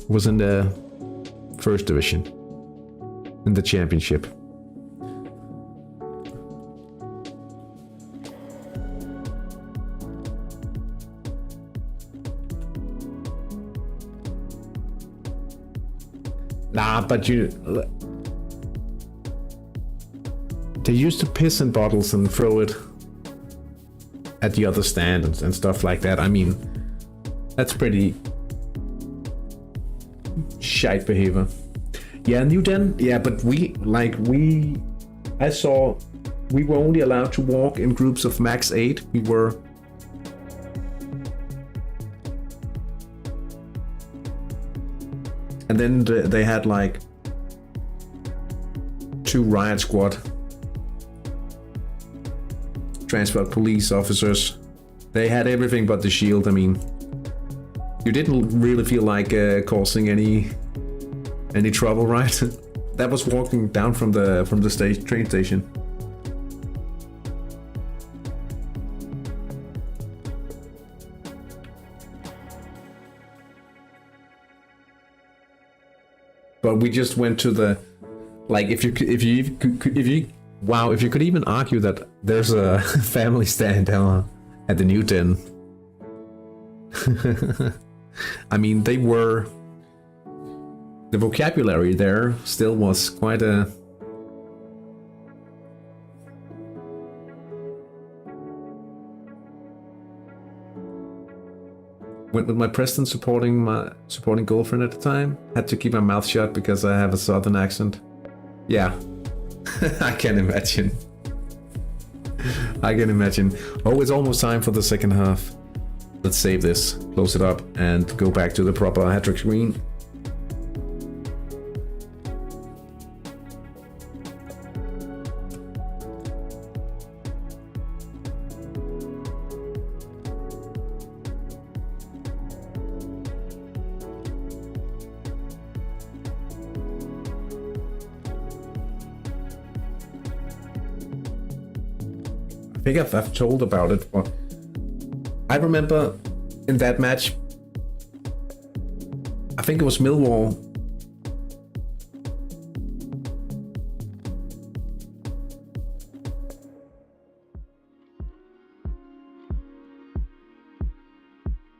It was in the first division. In the championship. Nah, but they used to piss in bottles and throw it at the other stand and stuff like that. I mean, that's pretty shite behavior. Yeah, New Den. Yeah, but we were only allowed to walk in groups of max 8. We were. And then they had like 2 riot squad transport police officers. They had everything but the shield. I mean, you didn't really feel like causing any trouble, right? That was walking down from the train station. But we just went to the, like, if you could even argue that there's a family stand down at the new den. I mean, the vocabulary there still was quite a... Went with my Preston supporting girlfriend at the time. Had to keep my mouth shut because I have a southern accent. Yeah, I can imagine. I can imagine. Oh, it's almost time for the second half. Let's save this, close it up, and go back to the proper Hattrick screen. I think I've told about it, but I remember in that match, I think it was Millwall.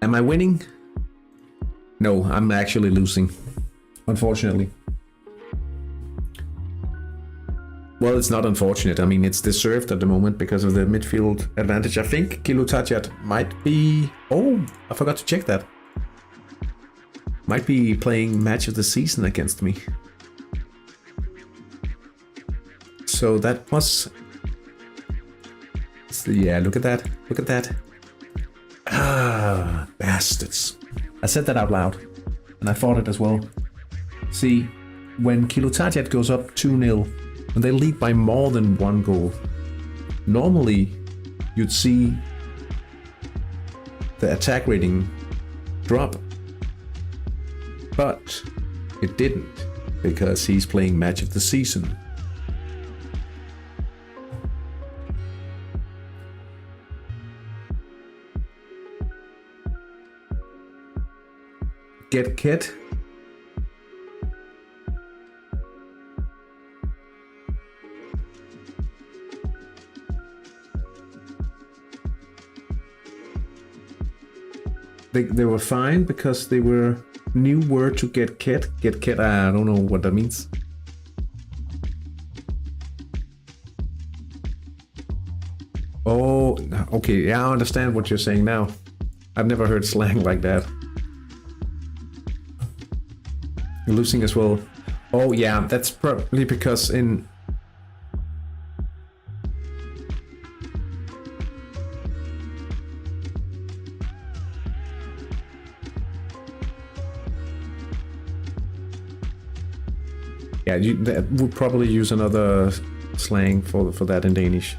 Am I winning? No, I'm actually losing, unfortunately. Well, it's not unfortunate. I mean, it's deserved at the moment because of the midfield advantage. I think Kilutatiat might be... Oh, I forgot to check that. Might be playing match of the season against me. So that was... Yeah, look at that. Look at that. Ah, bastards. I said that out loud. And I thought it as well. See, when Kilutatiat goes up 2-0... and they lead by more than one goal, normally you'd see the attack rating drop. But it didn't, because he's playing match of the season. Get Kit. They were fine because they were new word to get kit. Get kit, I don't know what that means. Oh, okay, yeah, I understand what you're saying now. I've never heard slang like that. You're losing as well. Oh yeah, that's probably because in... Yeah, that would probably use another slang for that in Danish.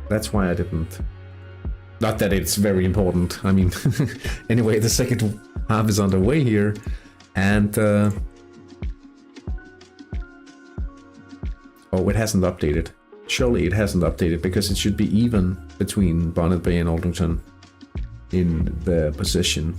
That's why I didn't. Not that it's very important. I mean, anyway, the second half is underway here, and oh, it hasn't updated. Surely it hasn't updated because it should be even between Bonnet Bay and Aldrington in the position.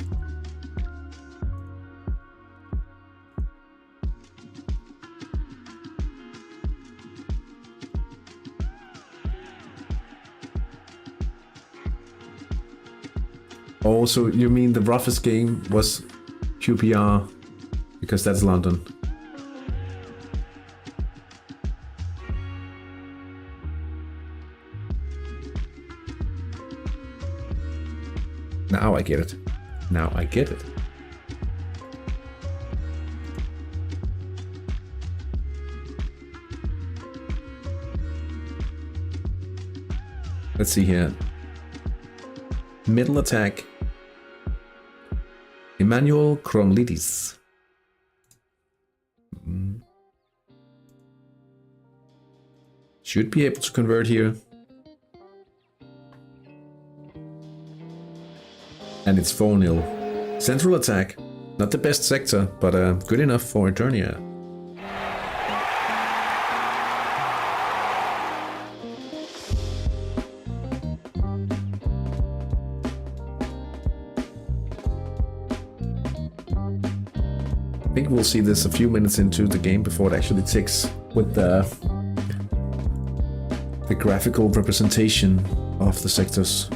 Oh, so you mean the roughest game was QPR, because that's London. Now I get it. Now I get it. Let's see here. Middle attack. Emmanuel Kronlidis. Should be able to convert here. And it's 4-0. Central attack. Not the best sector, but good enough for Eternia. I think we'll see this a few minutes into the game before it actually ticks with the graphical representation of the sectors.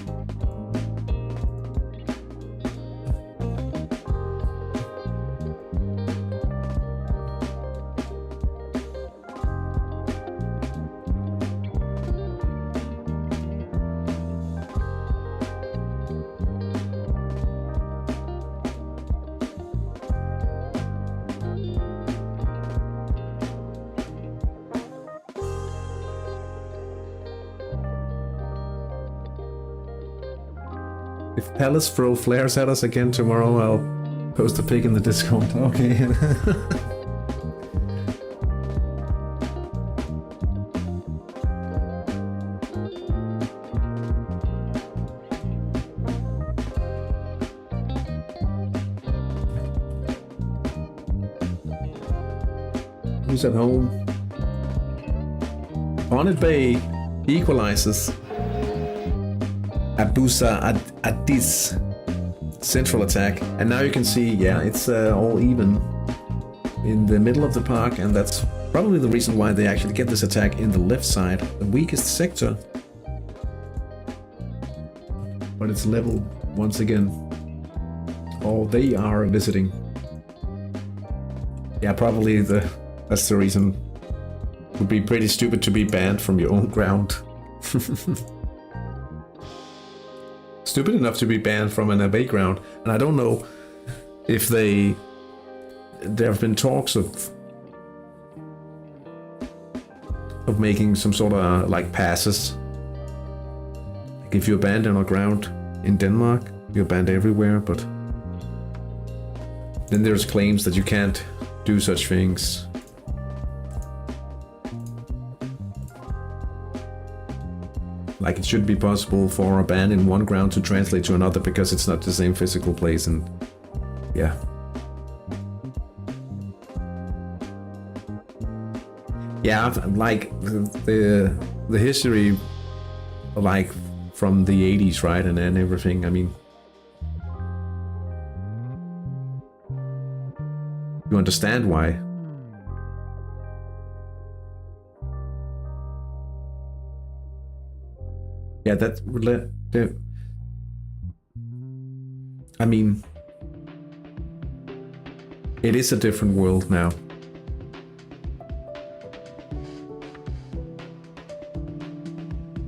If Palace throw flares at us again tomorrow, I'll post a pic in the Discord. Okay. Who's at home? Bonnet Bay equalizes. Abusa Addis central attack, and now you can see, yeah, it's all even in the middle of the park, and that's probably the reason why they actually get this attack in the left side, the weakest sector. But it's level once again. Oh, they are visiting. Yeah, probably that's the reason. It would be pretty stupid to be banned from your own ground. Stupid enough to be banned from an away ground, and I don't know if there have been talks of making some sort of like passes. Like if you're banned on a ground in Denmark, you're banned everywhere, but then there's claims that you can't do such things. Like it should be possible for a ban in one ground to translate to another because it's not the same physical place, and yeah. Yeah, like the history, like from the 80s, right, and then everything. I mean, you understand why. Yeah, I mean, it is a different world now.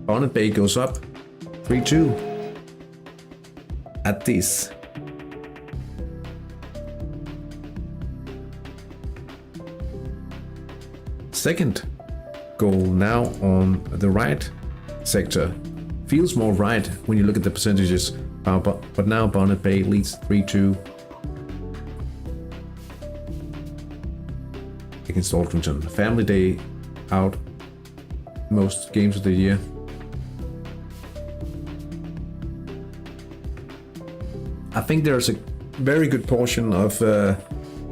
Bonnet Bay goes up 3-2 at this. Second goal now on the right sector. Feels more right when you look at the percentages, but now Bonnet Bay leads 3-2 against Aldrington. Family Day out most games of the year. I think there's a very good portion of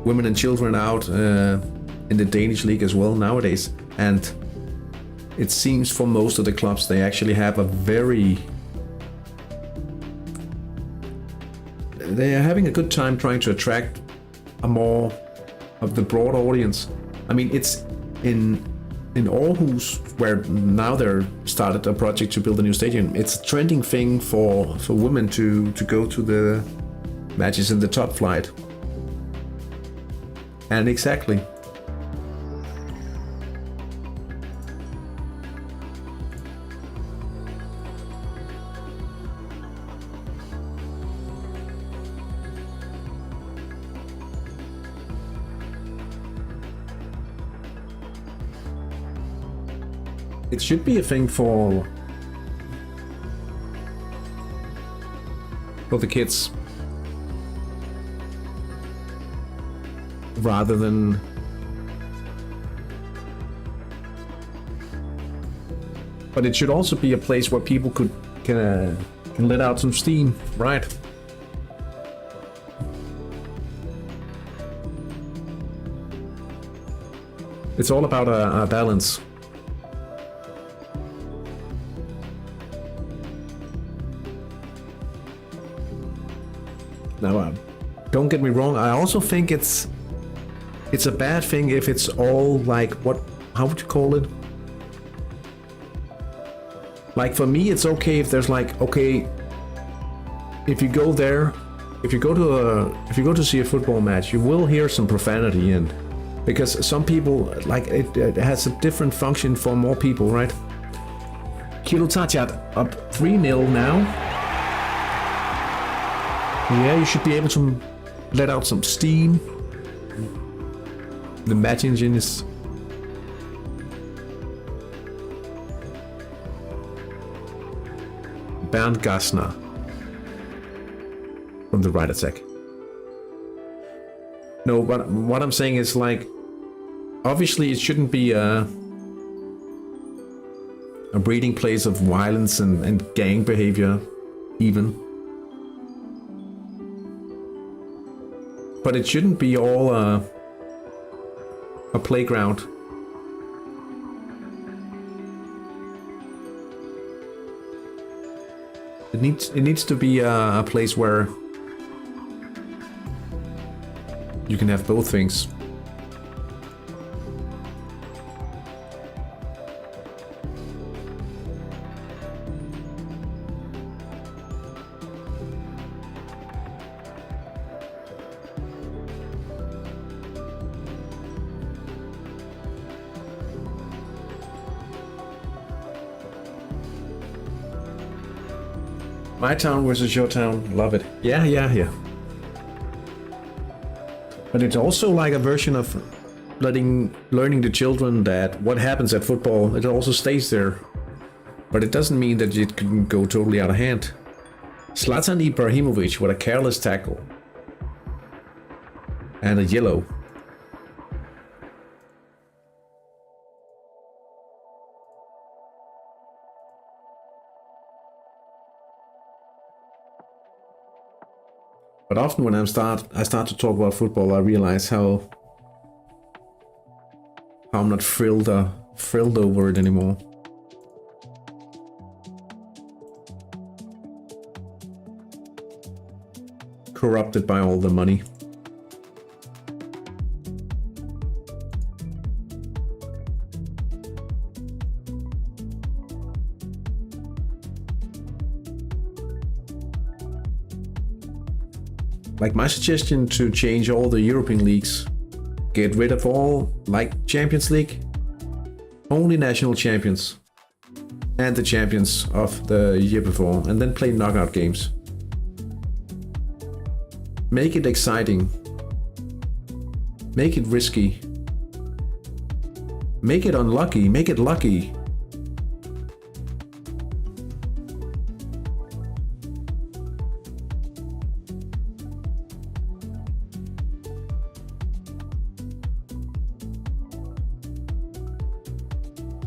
women and children out in the Danish league as well nowadays, and it seems for most of the clubs they actually have they are having a good time trying to attract a more of the broad audience. I mean, it's in Aarhus where now they're started a project to build a new stadium. It's a trending thing for women to go to the matches in the top flight. And exactly. It should be a thing for the kids, rather than But it should also be a place where people can let out some steam, right? It's all about a balance. Now, don't get me wrong. I also think it's a bad thing if it's all like how would you call it? Like for me, it's okay if there's like, okay, if you go there, if you go to see a football match, you will hear some profanity in, because some people like it has a different function for more people, right? Kilo Tachat up 3-0 now. Yeah, you should be able to let out some steam. The match engine is Bernd Gassner from the right attack. No, but what I'm saying is, like, obviously it shouldn't be a breeding place of violence and gang behavior even. But it shouldn't be all a playground. It needs to be a place where you can have both things. My town versus your town, love it. Yeah. But it's also like a version of learning the children that what happens at football, it also stays there. But it doesn't mean that it can go totally out of hand. Zlatan Ibrahimovic with a careless tackle. And a yellow. But often when I start to talk about football, I realize how I'm not thrilled over it anymore. Corrupted by all the money. Like my suggestion to change all the European leagues, get rid of all, like Champions League, only national champions and the champions of the year before, and then play knockout games. Make it exciting, make it risky, make it unlucky, make it lucky.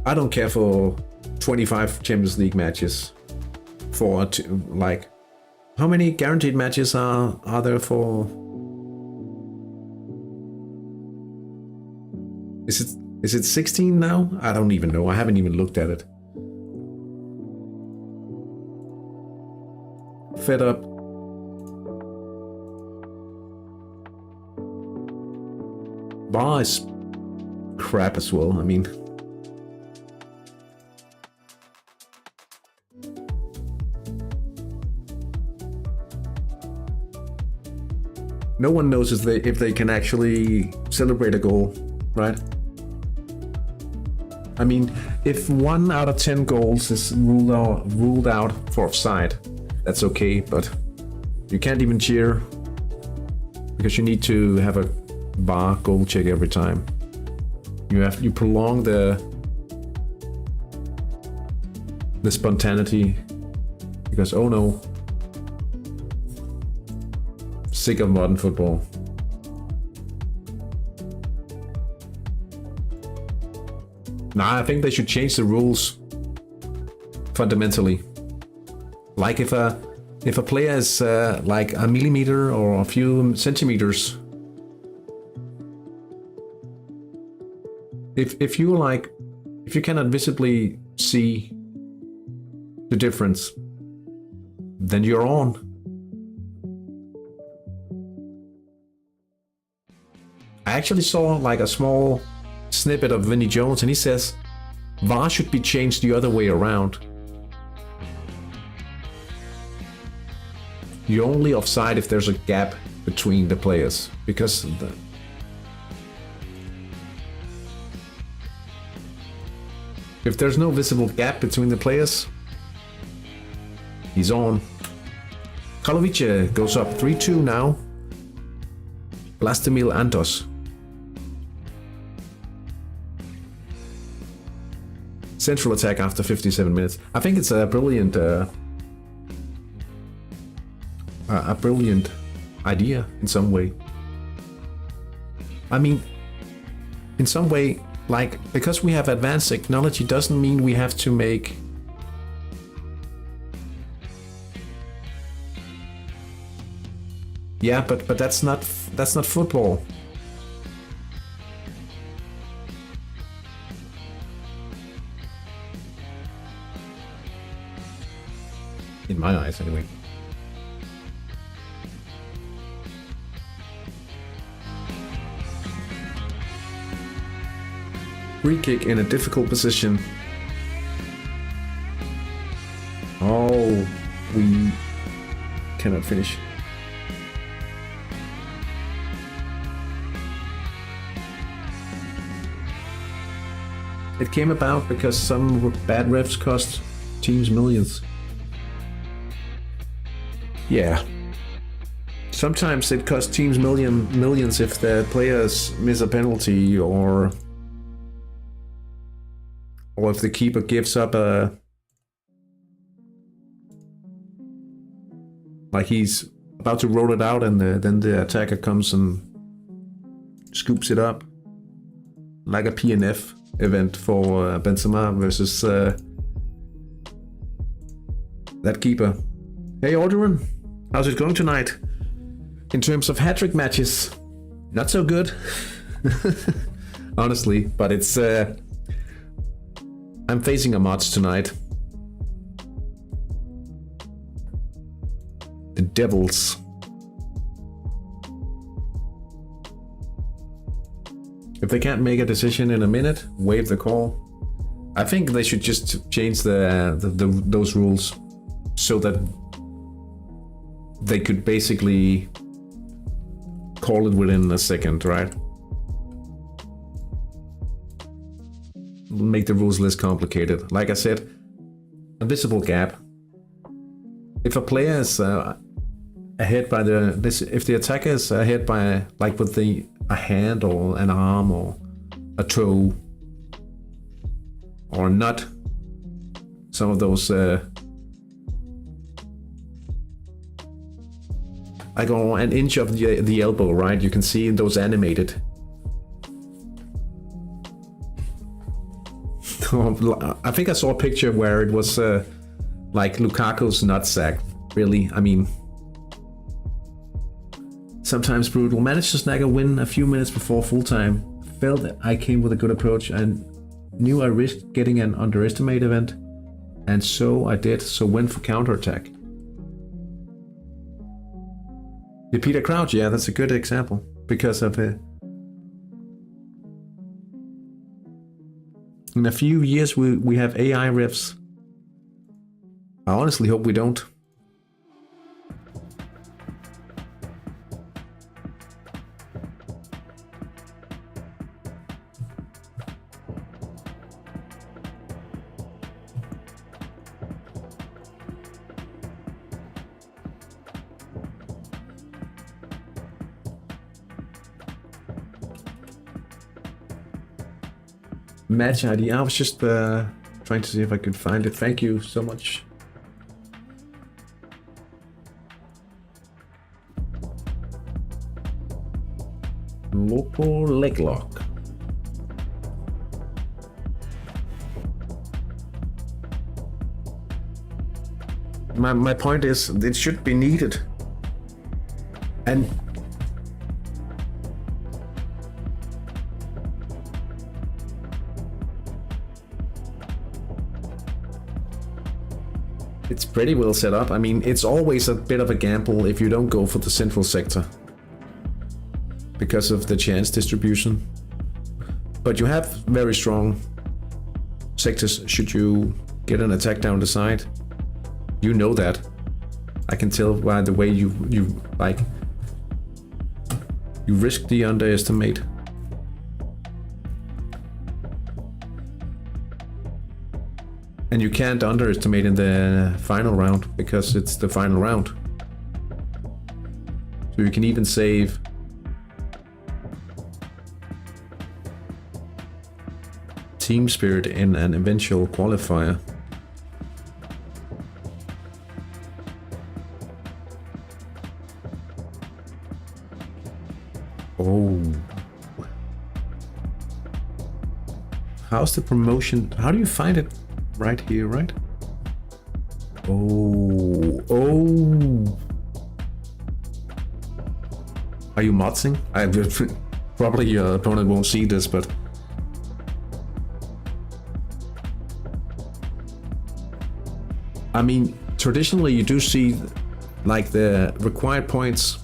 I don't care for 25 Champions League matches. For like, how many guaranteed matches are there for? Is it 16 now? I don't even know. I haven't even looked at it. Fed up. Bar is crap as well. I mean. No one knows if they can actually celebrate a goal, right? I mean, if 1 out of 10 goals is ruled out for offside, that's okay, but you can't even cheer because you need to have a VAR goal check every time. You prolong the spontaneity because, oh no. Sick of modern football. Nah, I think they should change the rules. fundamentally. Like if a player is like a millimeter or a few centimeters, if you cannot visibly see the difference, then you're on. I actually saw like a small snippet of Vinnie Jones, and he says VAR should be changed the other way around. You're only offside if there's a gap between the players, because if there's no visible gap between the players, he's on. Kalovice goes up 3-2 now. Vlastimil Antos. Central attack after 57 minutes. I think it's a brilliant idea in some way. I mean, in some way, like, because we have advanced technology doesn't mean we have to make but that's not football. In my eyes, anyway. Free kick in a difficult position. Oh, we cannot finish. It came about because some bad refs cost teams millions. Yeah. Sometimes it costs teams millions if the players miss a penalty, or if the keeper gives up a... like he's about to roll it out, and then the attacker comes and scoops it up. Like a PNF event for Benzema versus that keeper. Hey Alderman, how's it going tonight? In terms of hat-trick matches, not so good. Honestly, but it's... I'm facing a Mods tonight. The Devils. If they can't make a decision in a minute, waive the call. I think they should just change those rules so that they could basically call it within a second, right? Make the rules less complicated. Like I said, a visible gap. If a player is ahead by if the attacker is ahead by, like, with a hand or an arm or a toe or not, some of those like on an inch of the elbow, right? You can see those animated. I think I saw a picture where it was like Lukaku's nutsack. Really, I mean, sometimes brutal. Managed to snag a win a few minutes before full time. Felt I came with a good approach and knew I risked getting an underestimate event, and so I did. So went for counterattack. The Peter Crouch, yeah, that's a good example because of it. In a few years, we have AI refs. I honestly hope we don't. Match ID. I was just trying to see if I could find it. Thank you so much. Local leg lock. my point is, it should be needed. And it's pretty well set up. I mean, it's always a bit of a gamble if you don't go for the central sector because of the chance distribution. But you have very strong sectors should you get an attack down the side. You know that. I can tell by the way you like. You risk the underestimate. And you can't underestimate in the final round because it's the final round. So you can even save team spirit in an eventual qualifier. Oh. How's the promotion? How do you find it? Right here, right? Oh. Are you modsing? Probably your opponent won't see this, but I mean, traditionally you do see like the required points.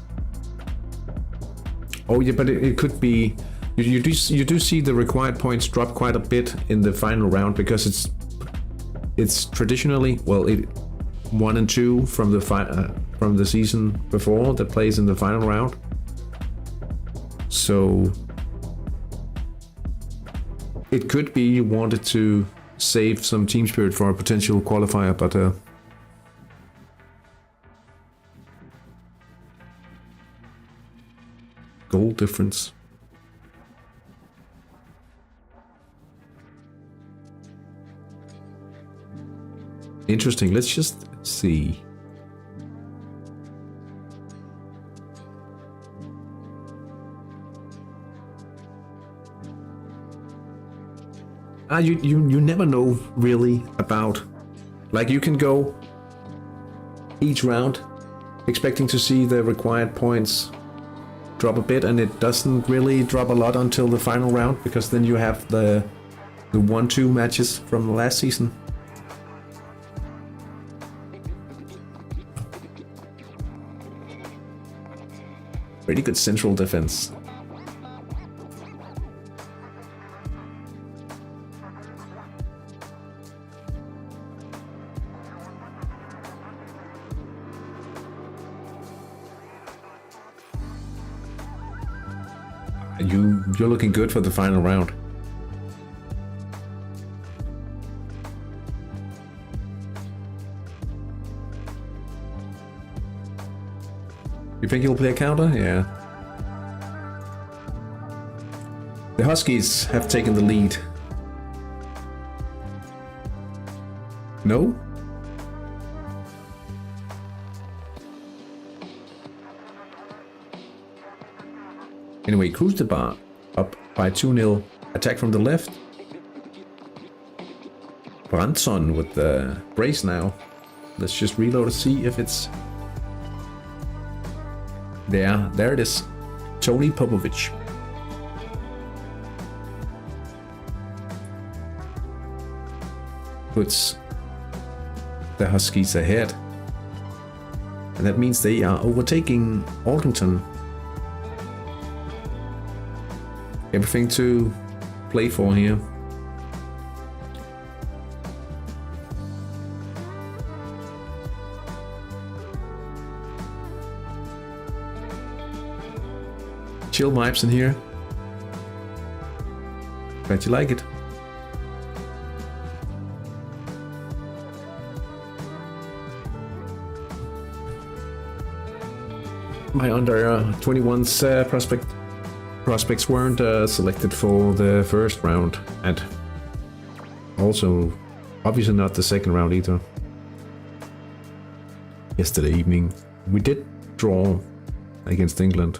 Oh yeah, but it could be you do see the required points drop quite a bit in the final round because it's traditionally, well, 1 and 2 from the season before that plays in the final round. So it could be you wanted to save some team spirit for a potential qualifier, but goal difference. Interesting. Let's just see. You never know really about, like, you can go each round expecting to see the required points drop a bit, and it doesn't really drop a lot until the final round because then you have the 1-2 matches from the last season. Pretty good central defense. You're looking good for the final round. You think he'll play a counter? Yeah. The Huskies have taken the lead. No? Anyway, cruise the bar up by 2-0. Attack from the left. Branson with the brace now. Let's just reload to see if it's there. There it is. Tony Popovic. Puts the Huskies ahead. And that means they are overtaking Altington. Everything to play for here. Chill vibes in here. Glad you like it. My under 21's prospects weren't selected for the first round, and also obviously not the second round either. Yesterday evening we did draw against England.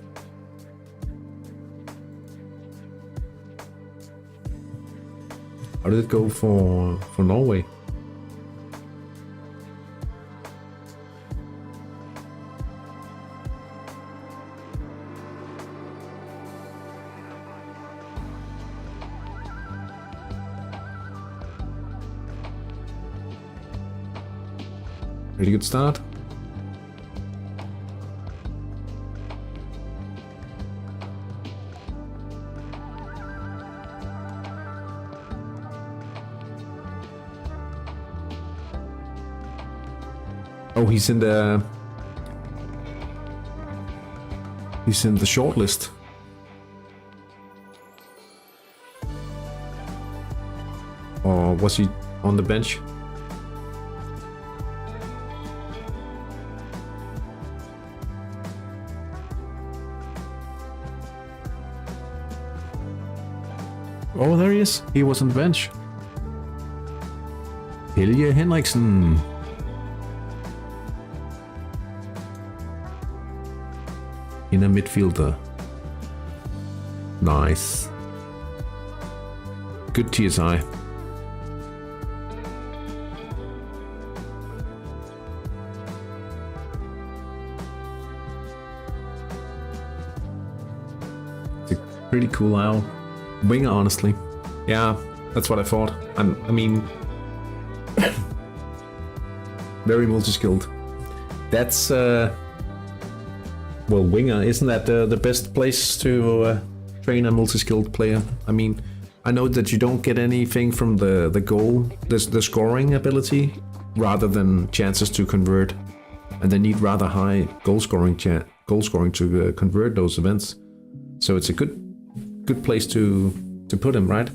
How did it go for Norway? Pretty good start. Oh, he's in the short list. Or was he on the bench? Oh, there he is. He was on the bench. Helge Henriksen. Inner midfielder. Nice. Good TSI. It's a pretty cool owl. Winger, honestly. Yeah, that's what I thought. I mean, very multi-skilled. That's well, winger, isn't that the best place to train a multi-skilled player? I mean, I know that you don't get anything from the goal, the scoring ability, rather than chances to convert, and they need rather high goal scoring to convert those events. So it's a good place to put him, right?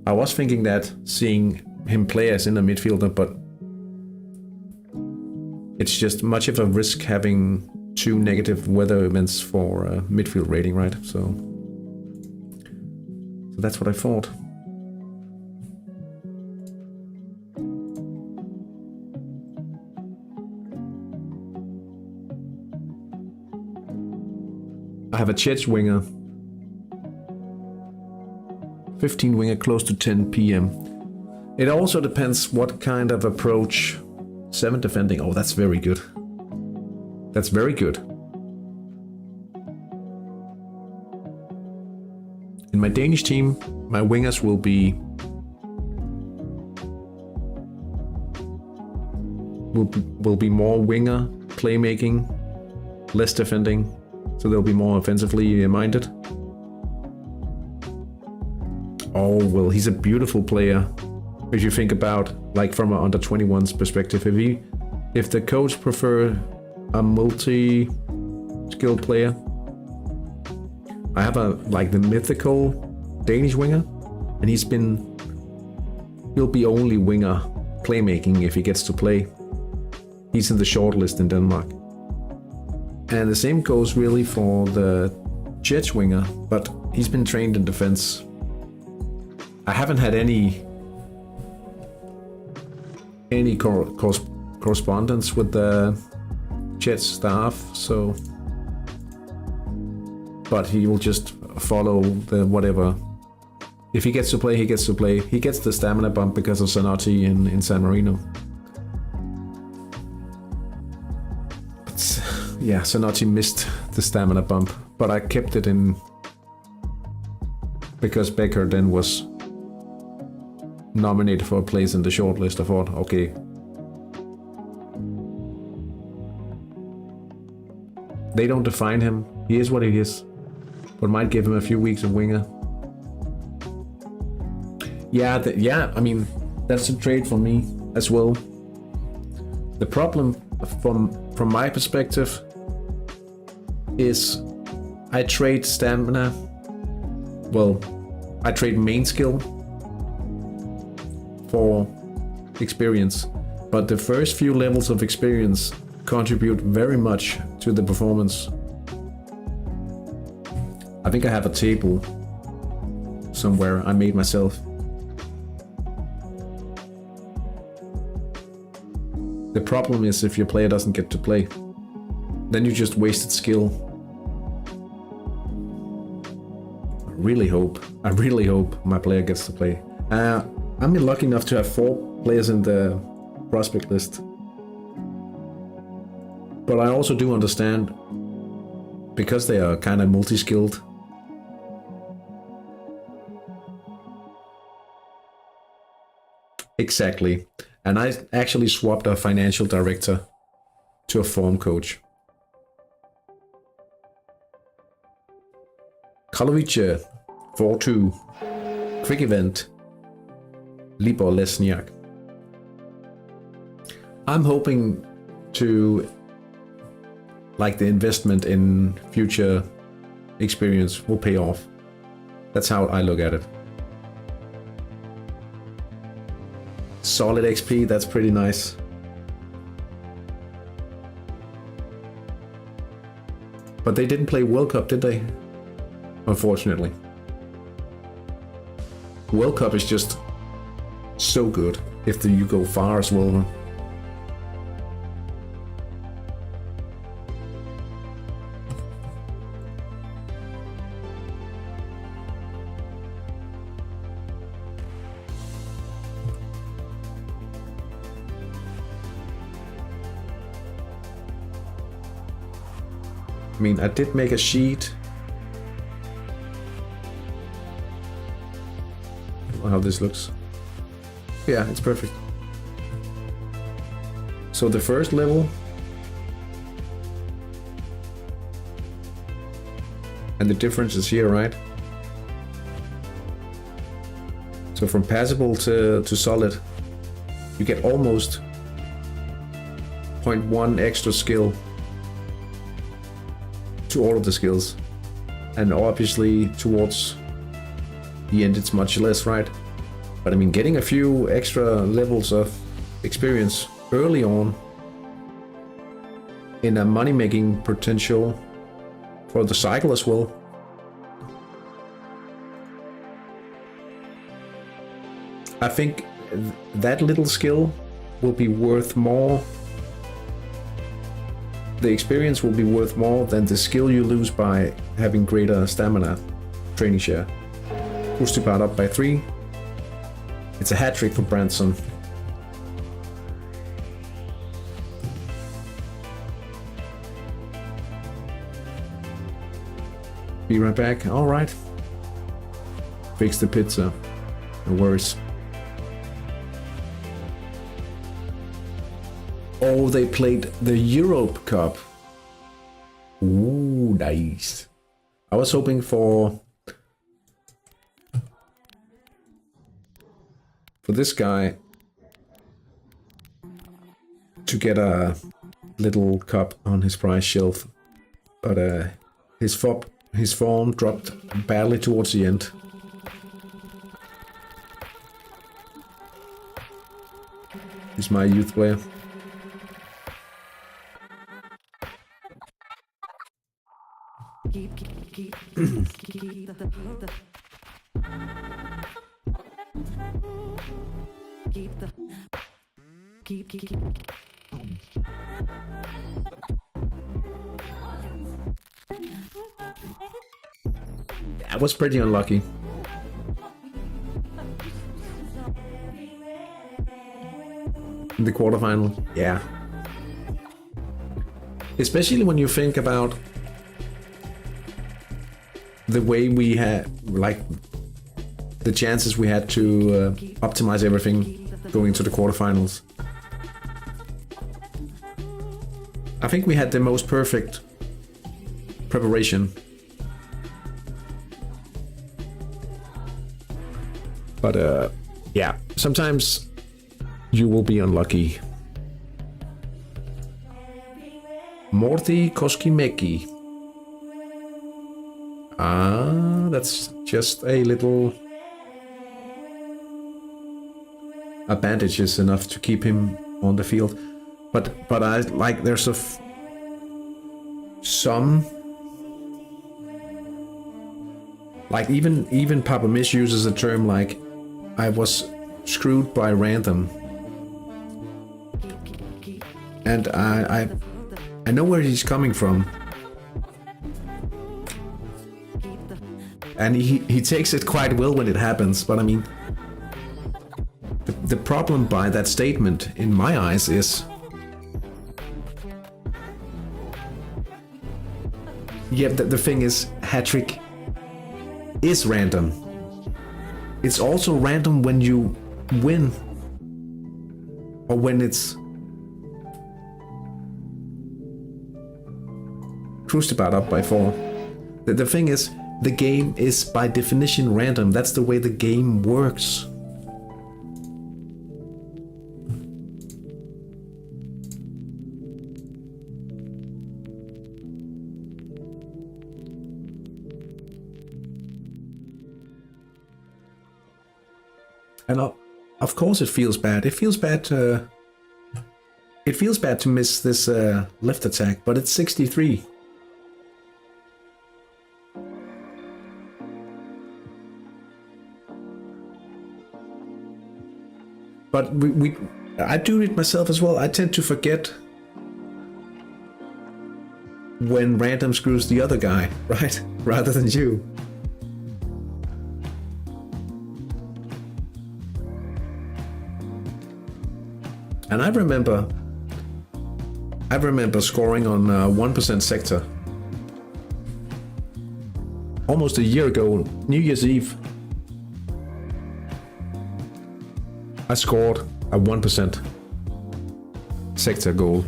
I was thinking that, seeing him play as in a midfielder, but it's just much of a risk having 2 negative weather events for midfield rating, right? So that's what I thought. I have a Czech winger. 15 winger, close to 10 PM. It also depends what kind of approach. 7 defending. Oh, that's very good. That's very good. In my Danish team, my wingers will be more winger playmaking, less defending, so they'll be more offensively minded. Oh, well, he's a beautiful player. If you think about, like, from an under-21's perspective, if the coach prefer a multi-skilled player, I have the mythical Danish winger, and he'll be only winger playmaking if he gets to play. He's in the short list in Denmark. And the same goes really for the Czech winger, but he's been trained in defense. I haven't had any correspondence with the Czech staff, so, but he will just follow the whatever. If he gets to play, he gets to play. He gets the stamina bump because of Zanotti in San Marino. But, yeah, Zanotti missed the stamina bump, but I kept it in because Becker then was nominated for a place in the shortlist. I thought, okay, they don't define him. He is what he is, but might give him a few weeks of winger. Yeah, I mean, that's a trade for me as well. The problem from my perspective is I trade stamina. Well, I trade main skill for experience, but the first few levels of experience contribute very much to the performance. I think I have a table somewhere I made myself. The problem is if your player doesn't get to play, then you just wasted skill. I really hope my player gets to play. I'm lucky enough to have 4 players in the prospect list. But I also do understand, because they are kind of multi-skilled, exactly. And I actually swapped a financial director to a form coach. Kalovice, 4-2. Quick event. Libor Lesniak. I'm hoping to, like, the investment in future experience will pay off. That's how I look at it. Solid XP, that's pretty nice. But they didn't play World Cup, did they? Unfortunately. World Cup is just so good if you go far as well. I mean, I did make a sheet. How this looks. Yeah, it's perfect. So the first level. And the difference is here, right? So from passable to solid, you get almost 0.1 extra skill to all of the skills, and obviously towards the end it's much less, right? But I mean, getting a few extra levels of experience early on in a money-making potential for the cycle as well. I think that little skill will be worth more. The experience will be worth more than the skill you lose by having greater stamina training share. Pustipat up by 3. It's a hat trick for Branson. Be right back. All right. Fix the pizza. No worries. Oh, they played the Europe Cup. Ooh, nice. I was hoping for this guy to get a little cup on his prize shelf, but his form dropped badly towards the end. He's my youth player. That was pretty unlucky. In the quarterfinal, yeah. Especially when you think about the way we had, like, the chances we had to optimize everything going into the quarterfinals. I think we had the most perfect preparation. But yeah, sometimes you will be unlucky. Morty Koskimeki. Ah, that's just a little... A bandage is enough to keep him on the field. But I like, there's some... Like, even Papa Mish uses a term like, I was screwed by random. And I know where he's coming from. And he takes it quite well when it happens, but I mean, the problem by that statement, in my eyes, is... Yeah, the thing is, Hattrick is random. It's also random when you win. or when it's Crucibat up by 4. The thing is, the game is by definition random. That's the way the game works. And of course it feels bad. It feels bad to miss this left attack, but it's 63. But I do it myself as well. I tend to forget when random screws the other guy, right? Rather than you. And I remember scoring on 1% sector almost a year ago, New Year's Eve. I scored a 1% sector goal,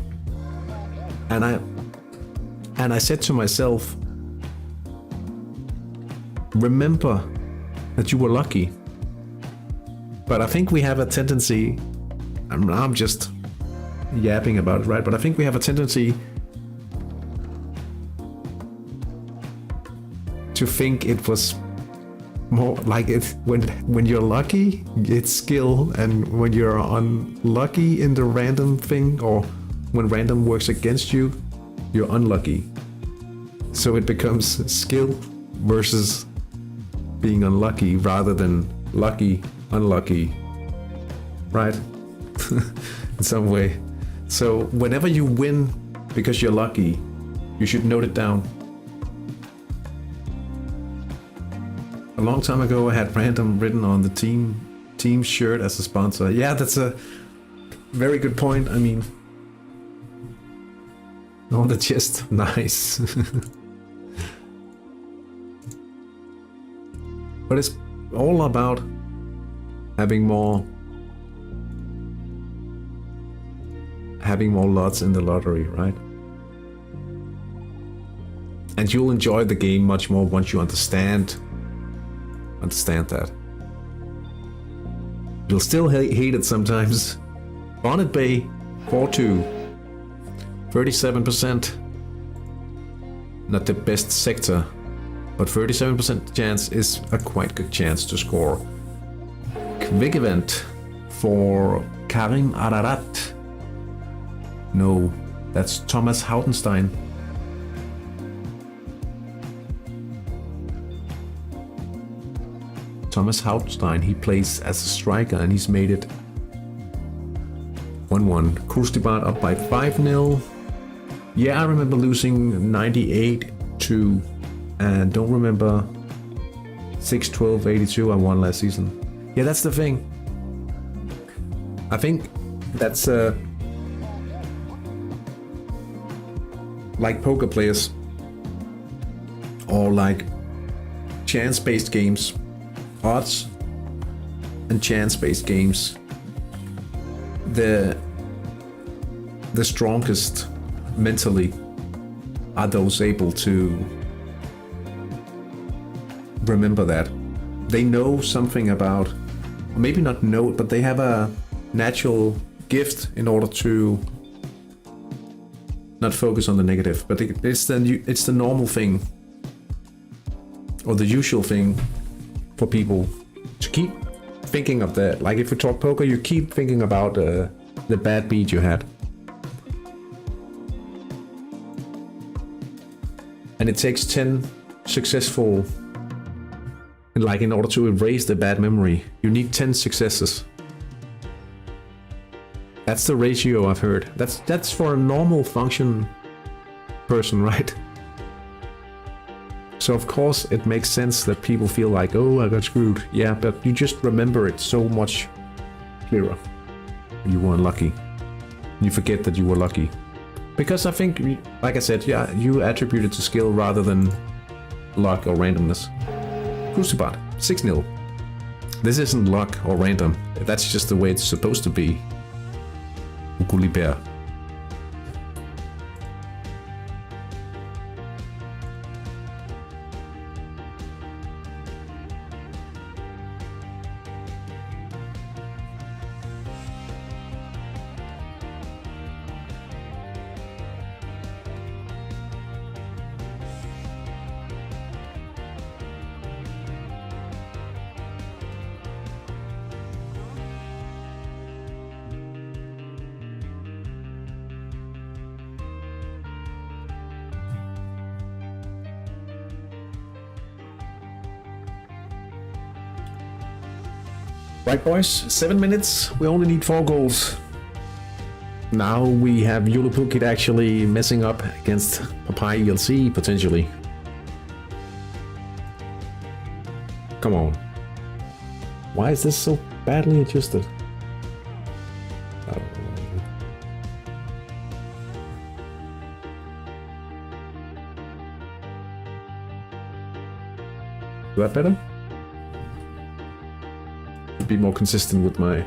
and I said to myself, remember that you were lucky. But I think we have a tendency, I'm just yapping about it, right? But I think we have a tendency to think it was more like it when you're lucky, it's skill, and when you're unlucky in the random thing, or when random works against you, you're unlucky. So it becomes skill versus being unlucky rather than lucky, unlucky, right? In some way. So whenever you win because you're lucky, you should note it down. A long time ago, I had random written on the team shirt as a sponsor. Yeah, that's a very good point. I mean, on the chest, nice. But it's all about having more lots in the lottery, right? And you'll enjoy the game much more once you understand that. You'll still hate it sometimes. Bonnet Bay 4-2, 37%. Not the best sector, but 37% chance is a quite good chance to score. Quick event for Karim Ararat. No, that's Thomas Hautenstein. Thomas Hautenstein, he plays as a striker and he's made it 1-1. Krustibat up by 5-0. Yeah, I remember losing 98-2 and don't remember 6-12-82 I won last season. Yeah, that's the thing. I think that's like poker players or like chance-based games. Odds and chance-based games, the strongest mentally are those able to remember that. They know something about, or maybe not know it, but they have a natural gift in order to not focus on the negative. But it's the normal thing, or the usual thing, for people to keep thinking of that. Like if we talk poker, you keep thinking about the bad beat you had. And it takes 10 successful, like in order to erase the bad memory, you need 10 successes. That's the ratio I've heard. That's for a normal function person, right? So of course it makes sense that people feel like, oh, I got screwed. Yeah, but you just remember it so much clearer. You were unlucky. You forget that you were lucky. Because I think, like I said, yeah, you attribute it to skill rather than luck or randomness. Crucibat, 6-0. This isn't luck or random. That's just the way it's supposed to be. Ukulibert. Right, boys, 7 minutes. We only need 4 goals. Now we have Yulupukit actually messing up against Papaya ELC, potentially. Come on. Why is this so badly adjusted? I don't know. Is that better? Be more consistent with my...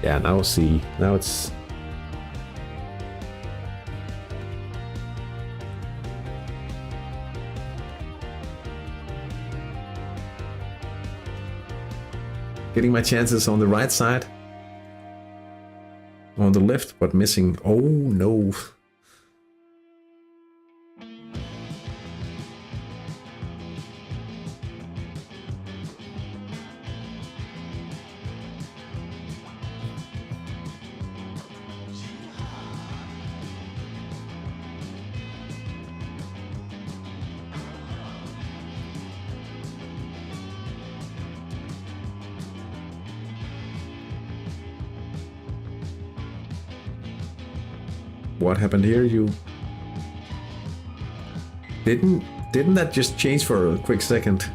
Yeah, now see. Now it's... Getting my chances on the right side. On the left, but missing. Oh no. What happened here? You didn't that just change for a quick second?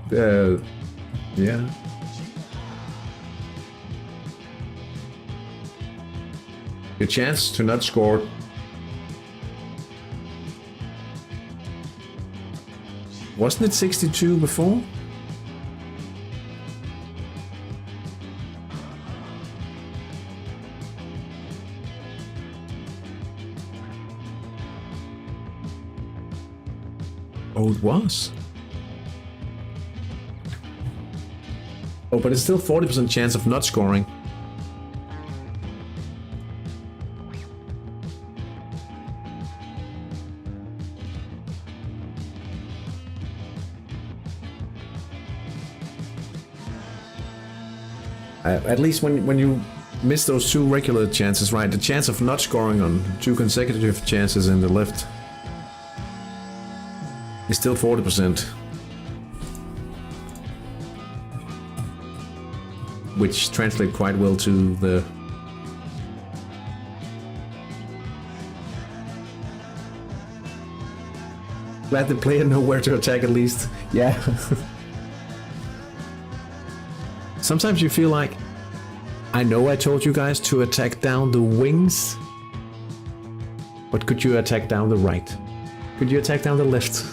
Yeah. Your chance to not score. Wasn't it 62 before? Oh, it was. Oh, but it's still 40% chance of not scoring. At least when you miss those 2 regular chances, right? The chance of not scoring on 2 consecutive chances in the left is still 40%. Which translates quite well to the... Glad the player know where to attack at least. Yeah. Sometimes you feel like, I know I told you guys to attack down the wings, but could you attack down the right? Could you attack down the left?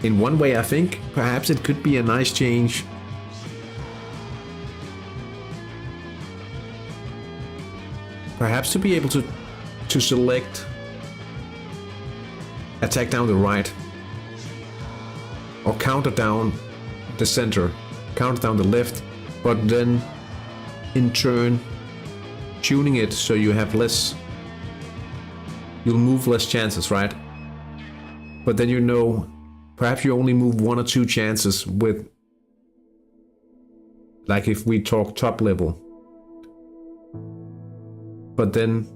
In one way, I think perhaps it could be a nice change. Perhaps to be able to select attack down the right, or counter down the center, counter down the left, but then in turn tuning it so you have less, you'll move less chances, right? But then you know, perhaps you only move 1 or 2 chances with, like if we talk top level. But then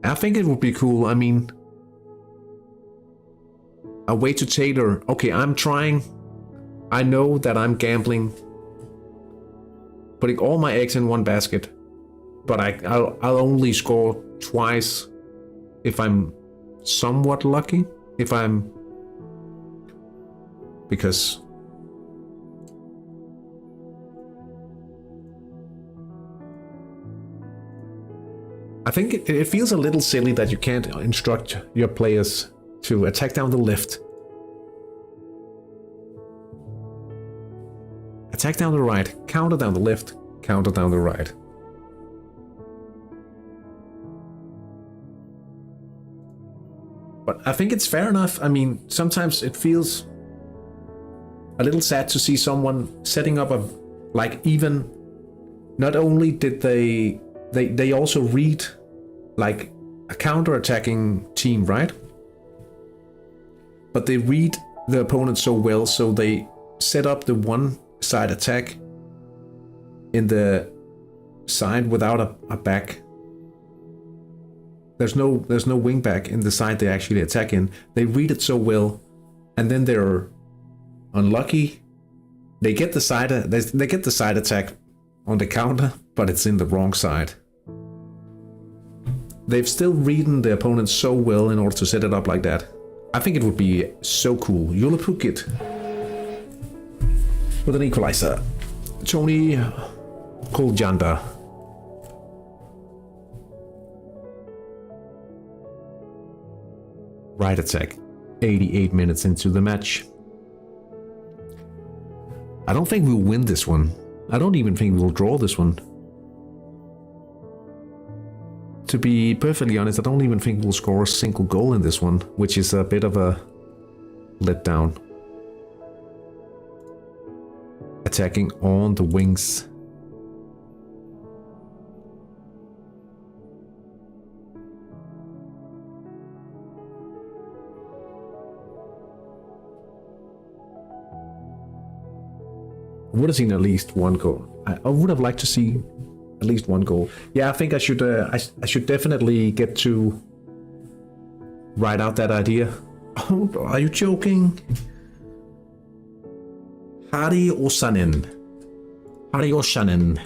I think it would be cool, I mean, a way to tailor, okay, I'm trying, I know that I'm gambling, putting all my eggs in one basket, but I'll only score twice if I'm somewhat lucky, because I think it feels a little silly that you can't instruct your players to attack down the left, attack down the right, counter down the left, counter down the right. But I think it's fair enough. I mean, sometimes it feels a little sad to see someone setting up a, like, even, not only did they also read like a counter-attacking team, right? But they read the opponent so well, so they set up the one side attack in the side without a back. There's no wing back in the side they actually attack in. They read it so well, and then they're unlucky. They get the side they get the side attack on the counter, but it's in the wrong side. They've still read the opponent so well in order to set it up like that. I think it would be so cool. Julapukit with an equalizer. Tony Koljanda. Right attack. 88 minutes into the match. I don't think we'll win this one. I don't even think we'll draw this one. To be perfectly honest, I don't even think we'll score a single goal in this one, which is a bit of a letdown. Attacking on the wings. I would have seen at least one goal. I would have liked to see at least one goal. Yeah, I think I should definitely get to write out that idea. Oh, are you joking? Harry Osanen. Harry Osanen.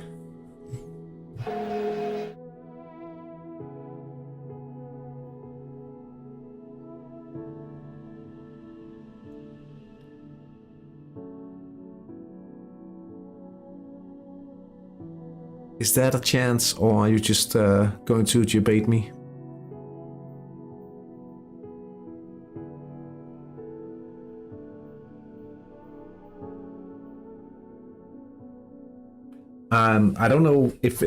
Is that a chance, or are you just going to debate me? I don't know if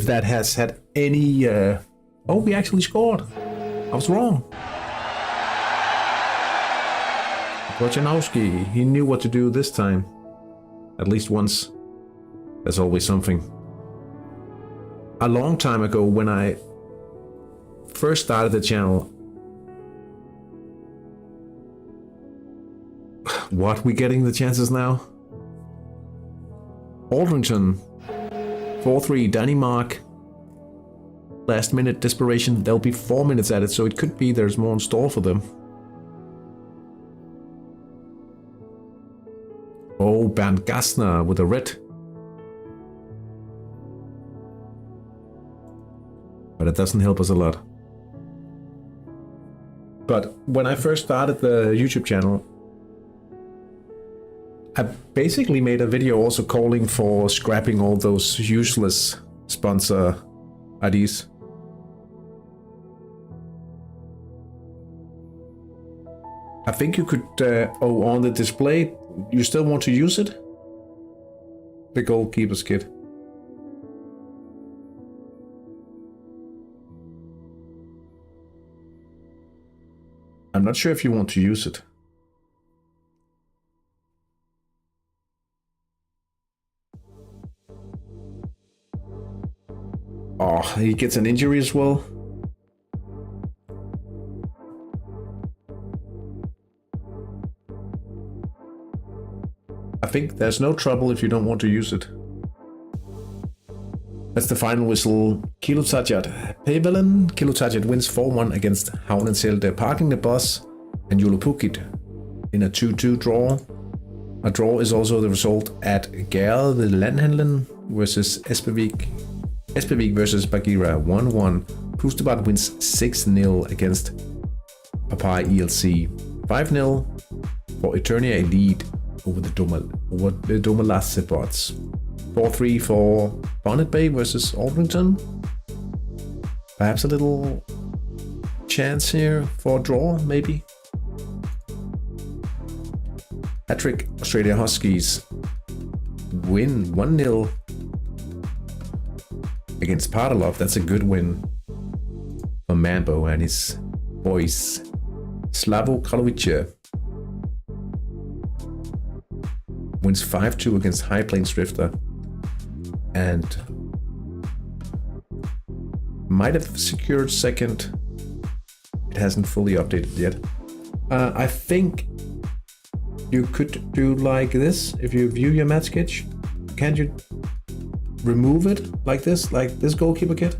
that has had any. Oh, we actually scored. I was wrong. Wojciechowski, he knew what to do this time. At least once. There's always something. A long time ago, when I first started the channel. What, we getting the chances now? Aldrington, 4-3, Denmark. Last minute desperation, there'll be 4 minutes at it, so it could be there's more in store for them. Oh, Bernd Gassner with a red. But it doesn't help us a lot. But when I first started the YouTube channel, I basically made a video also calling for scrapping all those useless sponsor IDs. I think you could, oh, on the display, you still want to use it? The goalkeeper's kit. I'm not sure if you want to use it. Oh, he gets an injury as well. I think there's no trouble if you don't want to use it. That's the final whistle. Kilotajat Pevelen. Kilotajat wins 4-1 against Havnenselde Parking the Bus and Julapukit in a 2-2 draw. A draw is also the result at Gare the Landhandlen versus Espevik. Espevik versus Bagheera 1-1. Pusterbat wins 6-0 against Papai ELC. 5-0 for Eternia Elite over the Domelasse bots. 4-3 for Bonnet Bay versus Aldrington. Perhaps a little chance here for a draw, maybe. Hattrick Australia Huskies win 1-0 against Partalov. That's a good win for Mambo and his boys. Slavo Kralovice wins 5-2 against High Plains Drifter and might have secured second. It hasn't fully updated yet. I think you could do like this. If you view your match sketch, can't you remove it like this goalkeeper kit,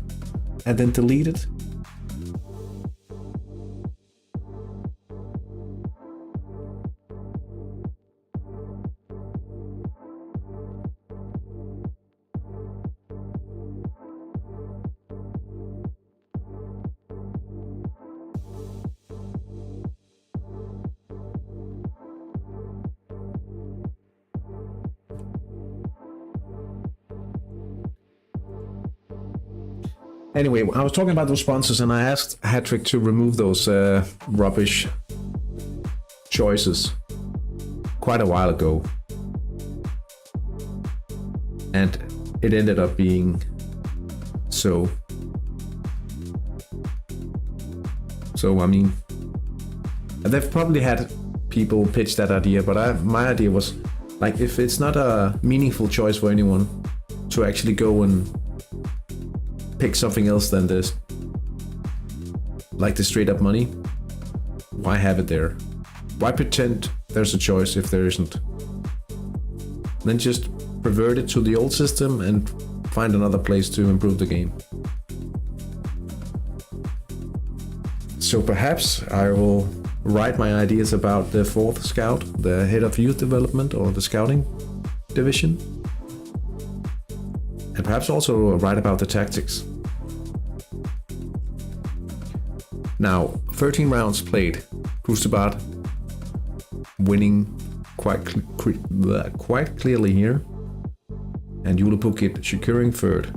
and then delete it? Anyway, I was talking about those sponsors and I asked Hattrick to remove those rubbish choices quite a while ago. And it ended up being so. I mean, they've probably had people pitch that idea, but my idea was, like, if it's not a meaningful choice for anyone to actually go and pick something else than this, like the straight up money, why have it there? Why pretend there's a choice if there isn't? Then just revert it to the old system and find another place to improve the game. So perhaps I will write my ideas about the fourth scout, the head of youth development or the scouting division, and perhaps also write about the tactics. Now, 13 rounds played. Krustabat winning quite clearly here, and Jule Pukit securing third.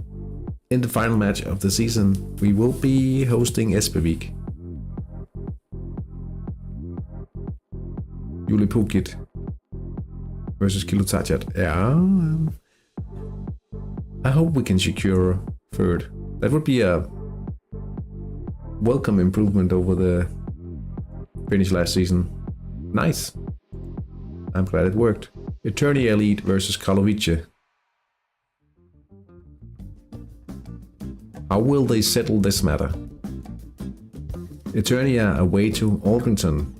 In the final match of the season, we will be hosting Espevik. Jule Pukit versus Kilutachat. Yeah, I hope we can secure third. That would be a welcome improvement over the finish last season. Nice. I'm glad it worked. HTI Elite versus Kralovice. How will they settle this matter? Eternia away to Orpington.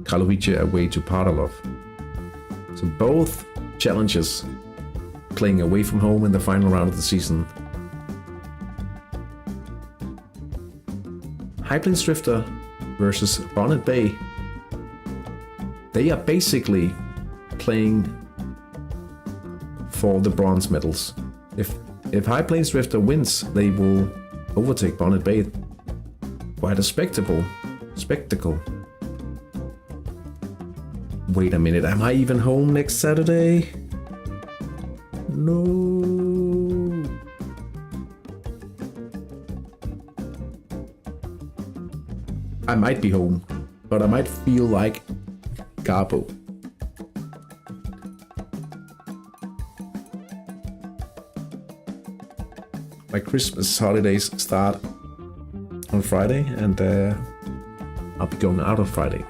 Kralovice away to Partalov. So both challenges playing away from home in the final round of the season. High Plains Drifter versus Bonnet Bay. They are basically playing for the bronze medals. If High Plains Drifter wins, they will overtake Bonnet Bay. Quite a spectacle. Wait a minute, am I even home next Saturday? No. I might be home, but I might feel like Garbo. My Christmas holidays start on Friday, and I'll be going out on Friday.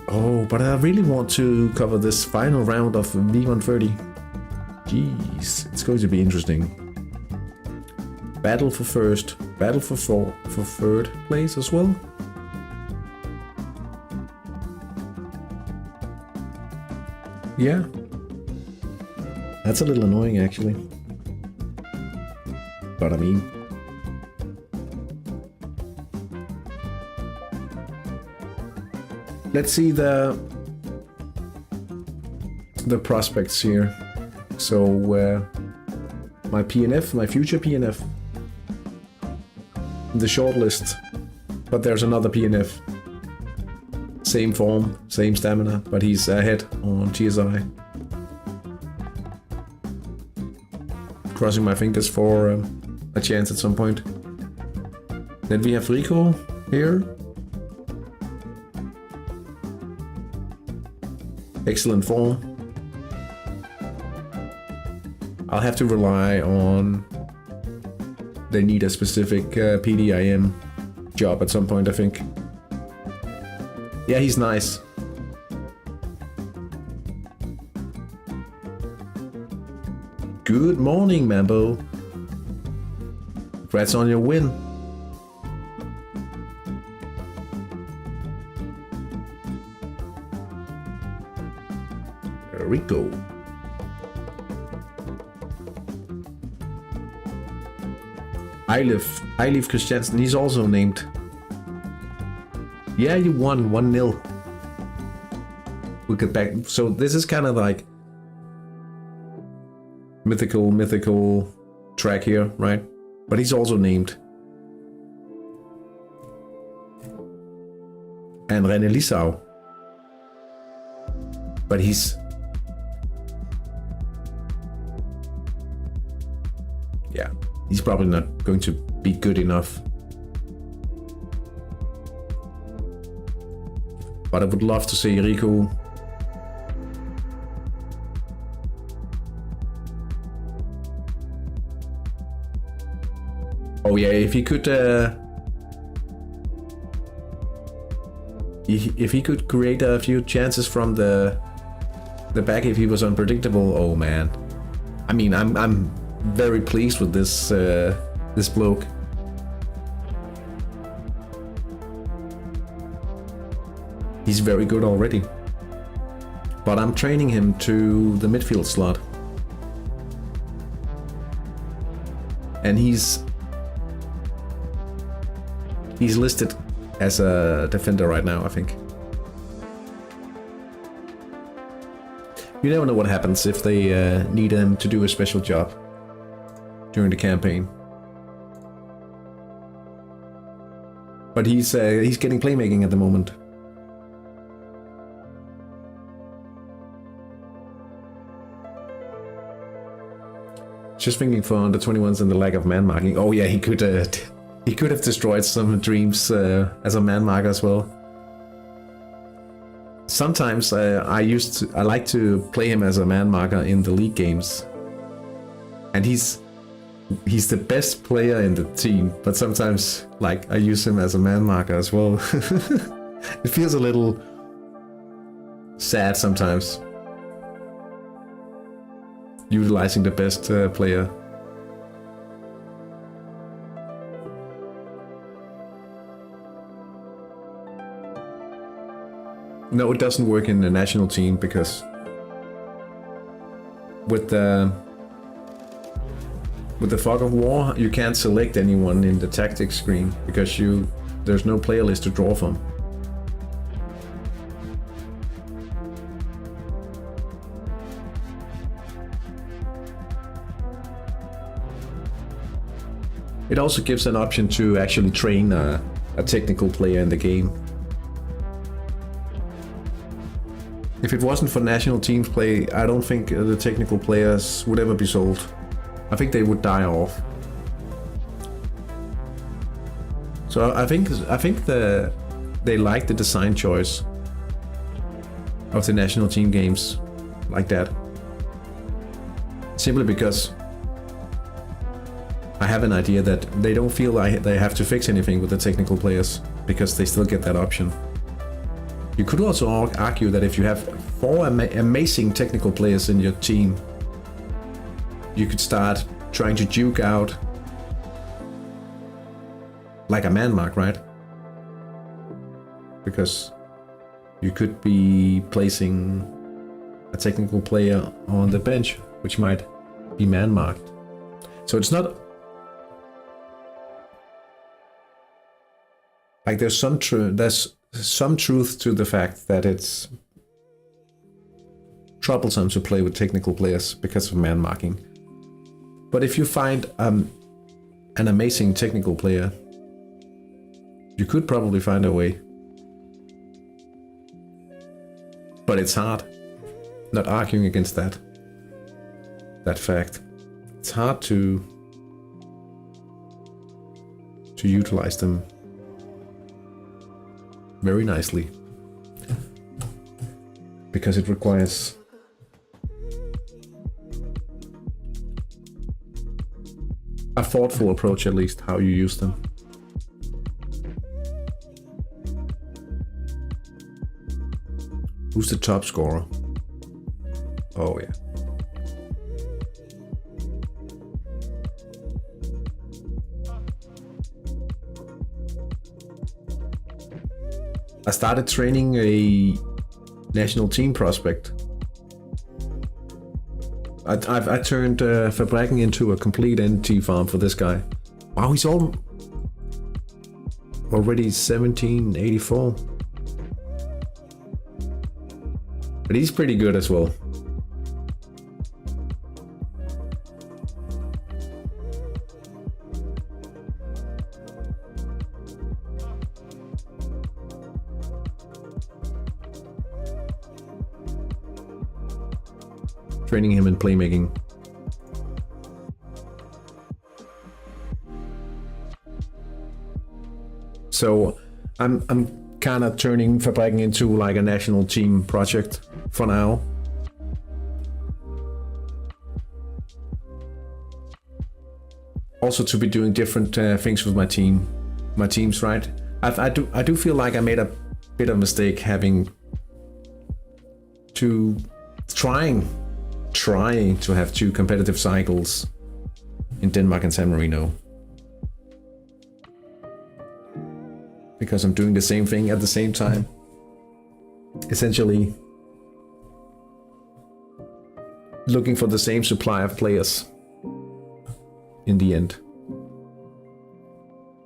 Oh, but I really want to cover this final round of V.130. Jeez, it's going to be interesting. Battle for first, battle for third place as well. Yeah, that's a little annoying actually. But I mean, let's see the prospects here. So my PNF, my future PNF, the short list, but there's another PNF. Same form, same stamina, but he's ahead on TSI. crossing my fingers for a chance at some point. Then we have Rico here. Excellent form. I'll have to rely on... They need a specific PDIM job at some point, I think. Yeah, he's nice. Good morning, Mambo. Congrats on your win. There we go. Eilif Christiansen, he's also named. Yeah, you won 1-0. We'll get back. So this is kind of like mythical track here, right? But he's also named. And René Lissau. But he's... Yeah, he's probably not going to be good enough. But I would love to see Rico. Oh yeah, if he could create a few chances from the back if he was unpredictable, oh man. I mean, I'm very pleased with this this bloke. He's very good already. But I'm training him to the midfield slot. And he's listed as a defender right now, I think. You never know what happens if they need him to do a special job during the campaign. But he's getting playmaking at the moment. Just thinking for under 21s and the lack of man marking. Oh yeah, he could have destroyed some dreams as a man marker as well. Sometimes I like to play him as a man marker in the league games, and he's the best player in the team. But sometimes, like, I use him as a man marker as well. It feels a little sad sometimes, utilizing the best player. No, it doesn't work in the national team because with the fog of war, you can't select anyone in the tactics screen because there's no player list to draw from. It also gives an option to actually train a technical player in the game. If it wasn't for national teams play, I don't think the technical players would ever be sold. I think they would die off. So I think they like the design choice of the national team games like that. Simply because I have an idea that they don't feel like they have to fix anything with the technical players because they still get that option. You could also argue that if you have 4 amazing technical players in your team, you could start trying to juke out like a man mark, right? Because you could be placing a technical player on the bench, which might be man marked. So it's not like there's some truth to the fact that it's troublesome to play with technical players because of man marking. But if you find an amazing technical player, you could probably find a way. But it's hard. Not arguing against that fact. it's hard to utilize them very nicely, because it requires a thoughtful approach, at least how you use them. Who's the top scorer? Oh yeah. I started training a national team prospect. I turned Fabrikken into a complete NT farm for this guy. Wow, he's already 1784. But he's pretty good as well. Training him in playmaking. So I'm kind of turning Fabrikken into like a national team project for now. Also to be doing different things with my teams, right? I do feel like I made a bit of mistake having to trying to have 2 competitive cycles in Denmark and San Marino, because I'm doing the same thing at the same time, essentially looking for the same supply of players in the end.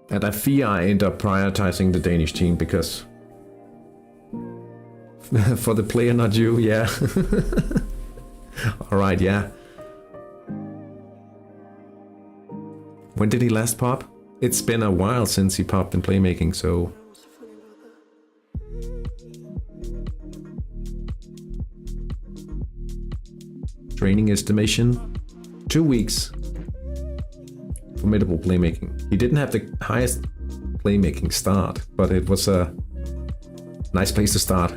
And I fear I end up prioritizing the Danish team because for the player, not you, yeah. Alright, yeah. When did he last pop? It's been a while since he popped in playmaking, so... Training estimation, 2 weeks. Formidable playmaking. He didn't have the highest playmaking start, but it was a nice place to start.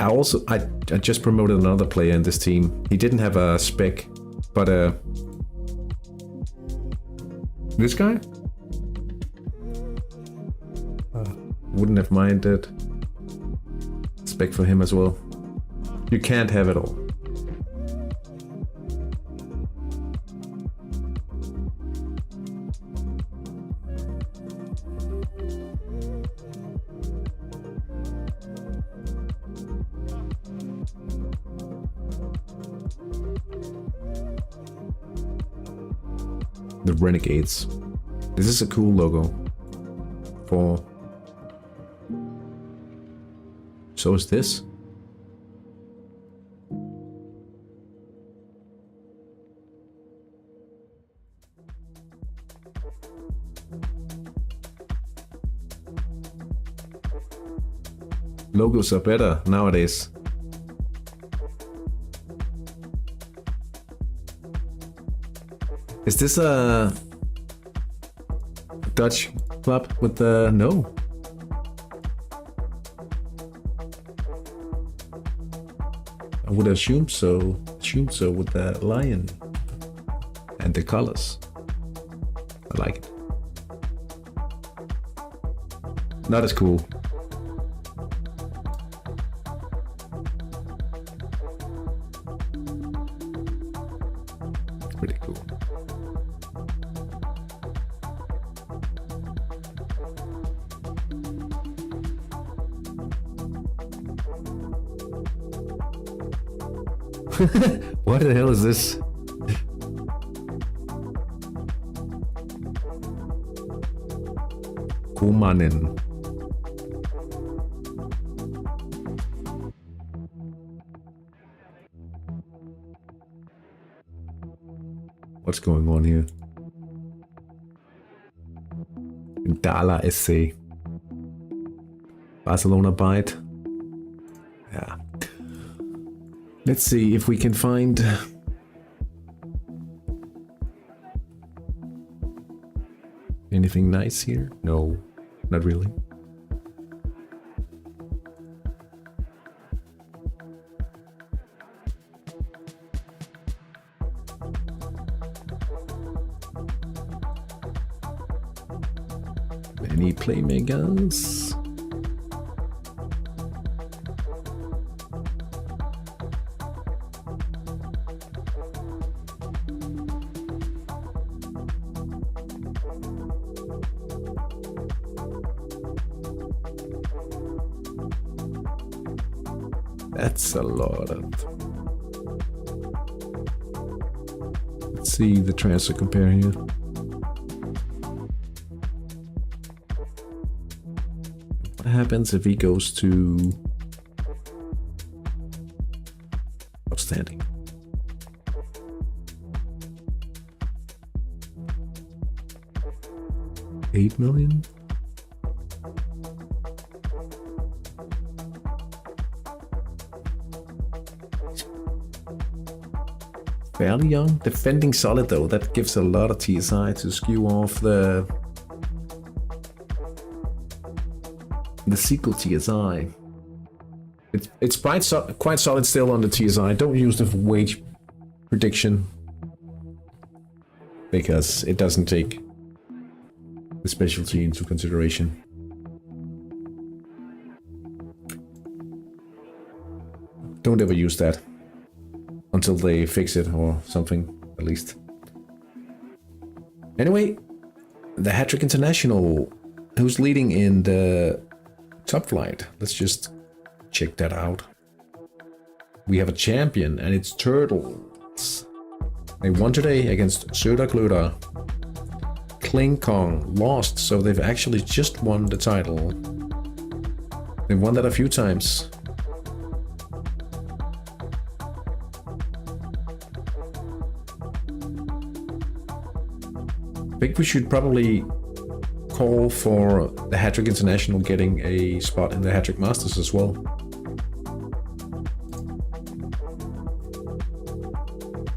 I just promoted another player in this team. He didn't have a spec, but this guy? Wouldn't have minded spec for him as well. You can't have it all. The Renegades. This is a cool logo for... So is this? Logos are better nowadays. Is this a Dutch club with the... No. I would assume so. With the lion and the colors. I like it. Not as cool. Pretty cool. What the hell is this? Kumanen. What's going on here? Dala SC. Barcelona Byte. Let's see if we can find anything nice here. No, not really. Any playmakers? That's a lot of... Let's see the transfer compare here. What happens if he goes to outstanding? $8 million? Fairly young. Defending solid though, that gives a lot of TSI to skew off the sequel TSI. It's quite solid still on the TSI. Don't use the wage prediction because it doesn't take the specialty into consideration. Don't ever use that until they fix it or something, at least. Anyway, the Hattrick International, who's leading in the top flight. Let's just check that out. We have a champion, and it's Turtles. They won today against Söderklöder. Kling Kong lost, so they've actually just won the title. They've won that a few times. I think we should probably call for the Hattrick International getting a spot in the Hattrick Masters as well.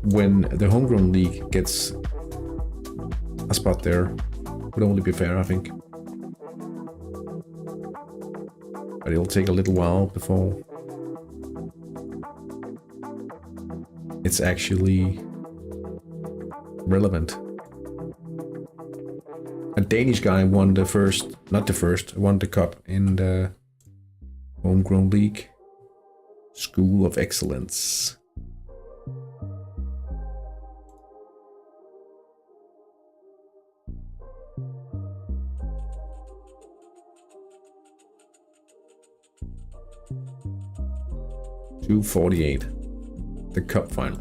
When the Homegrown League gets a spot there, would only be fair, I think. But it'll take a little while before it's actually relevant. A Danish guy won the first, won the cup in the Homegrown League. School of Excellence. $248, the cup final.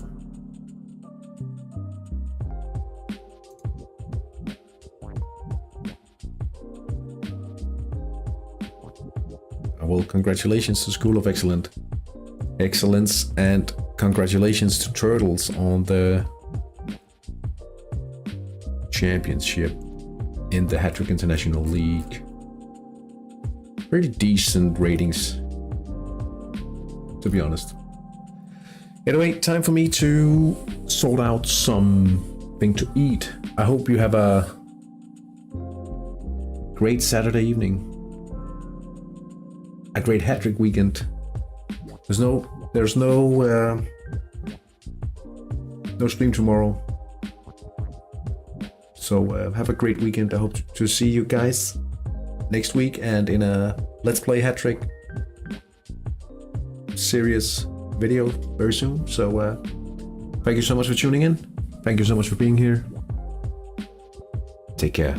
Well, congratulations to School of Excellence, and congratulations to Turtles on the championship in the Hattrick International League. Pretty decent ratings, to be honest. Anyway, time for me to sort out something to eat. I hope you have a great Saturday evening. A great Hattrick weekend. There's no stream tomorrow. So have a great weekend. I hope to see you guys next week and in a Let's Play Hattrick serious video very soon. So thank you so much for tuning in. Thank you so much for being here. Take care.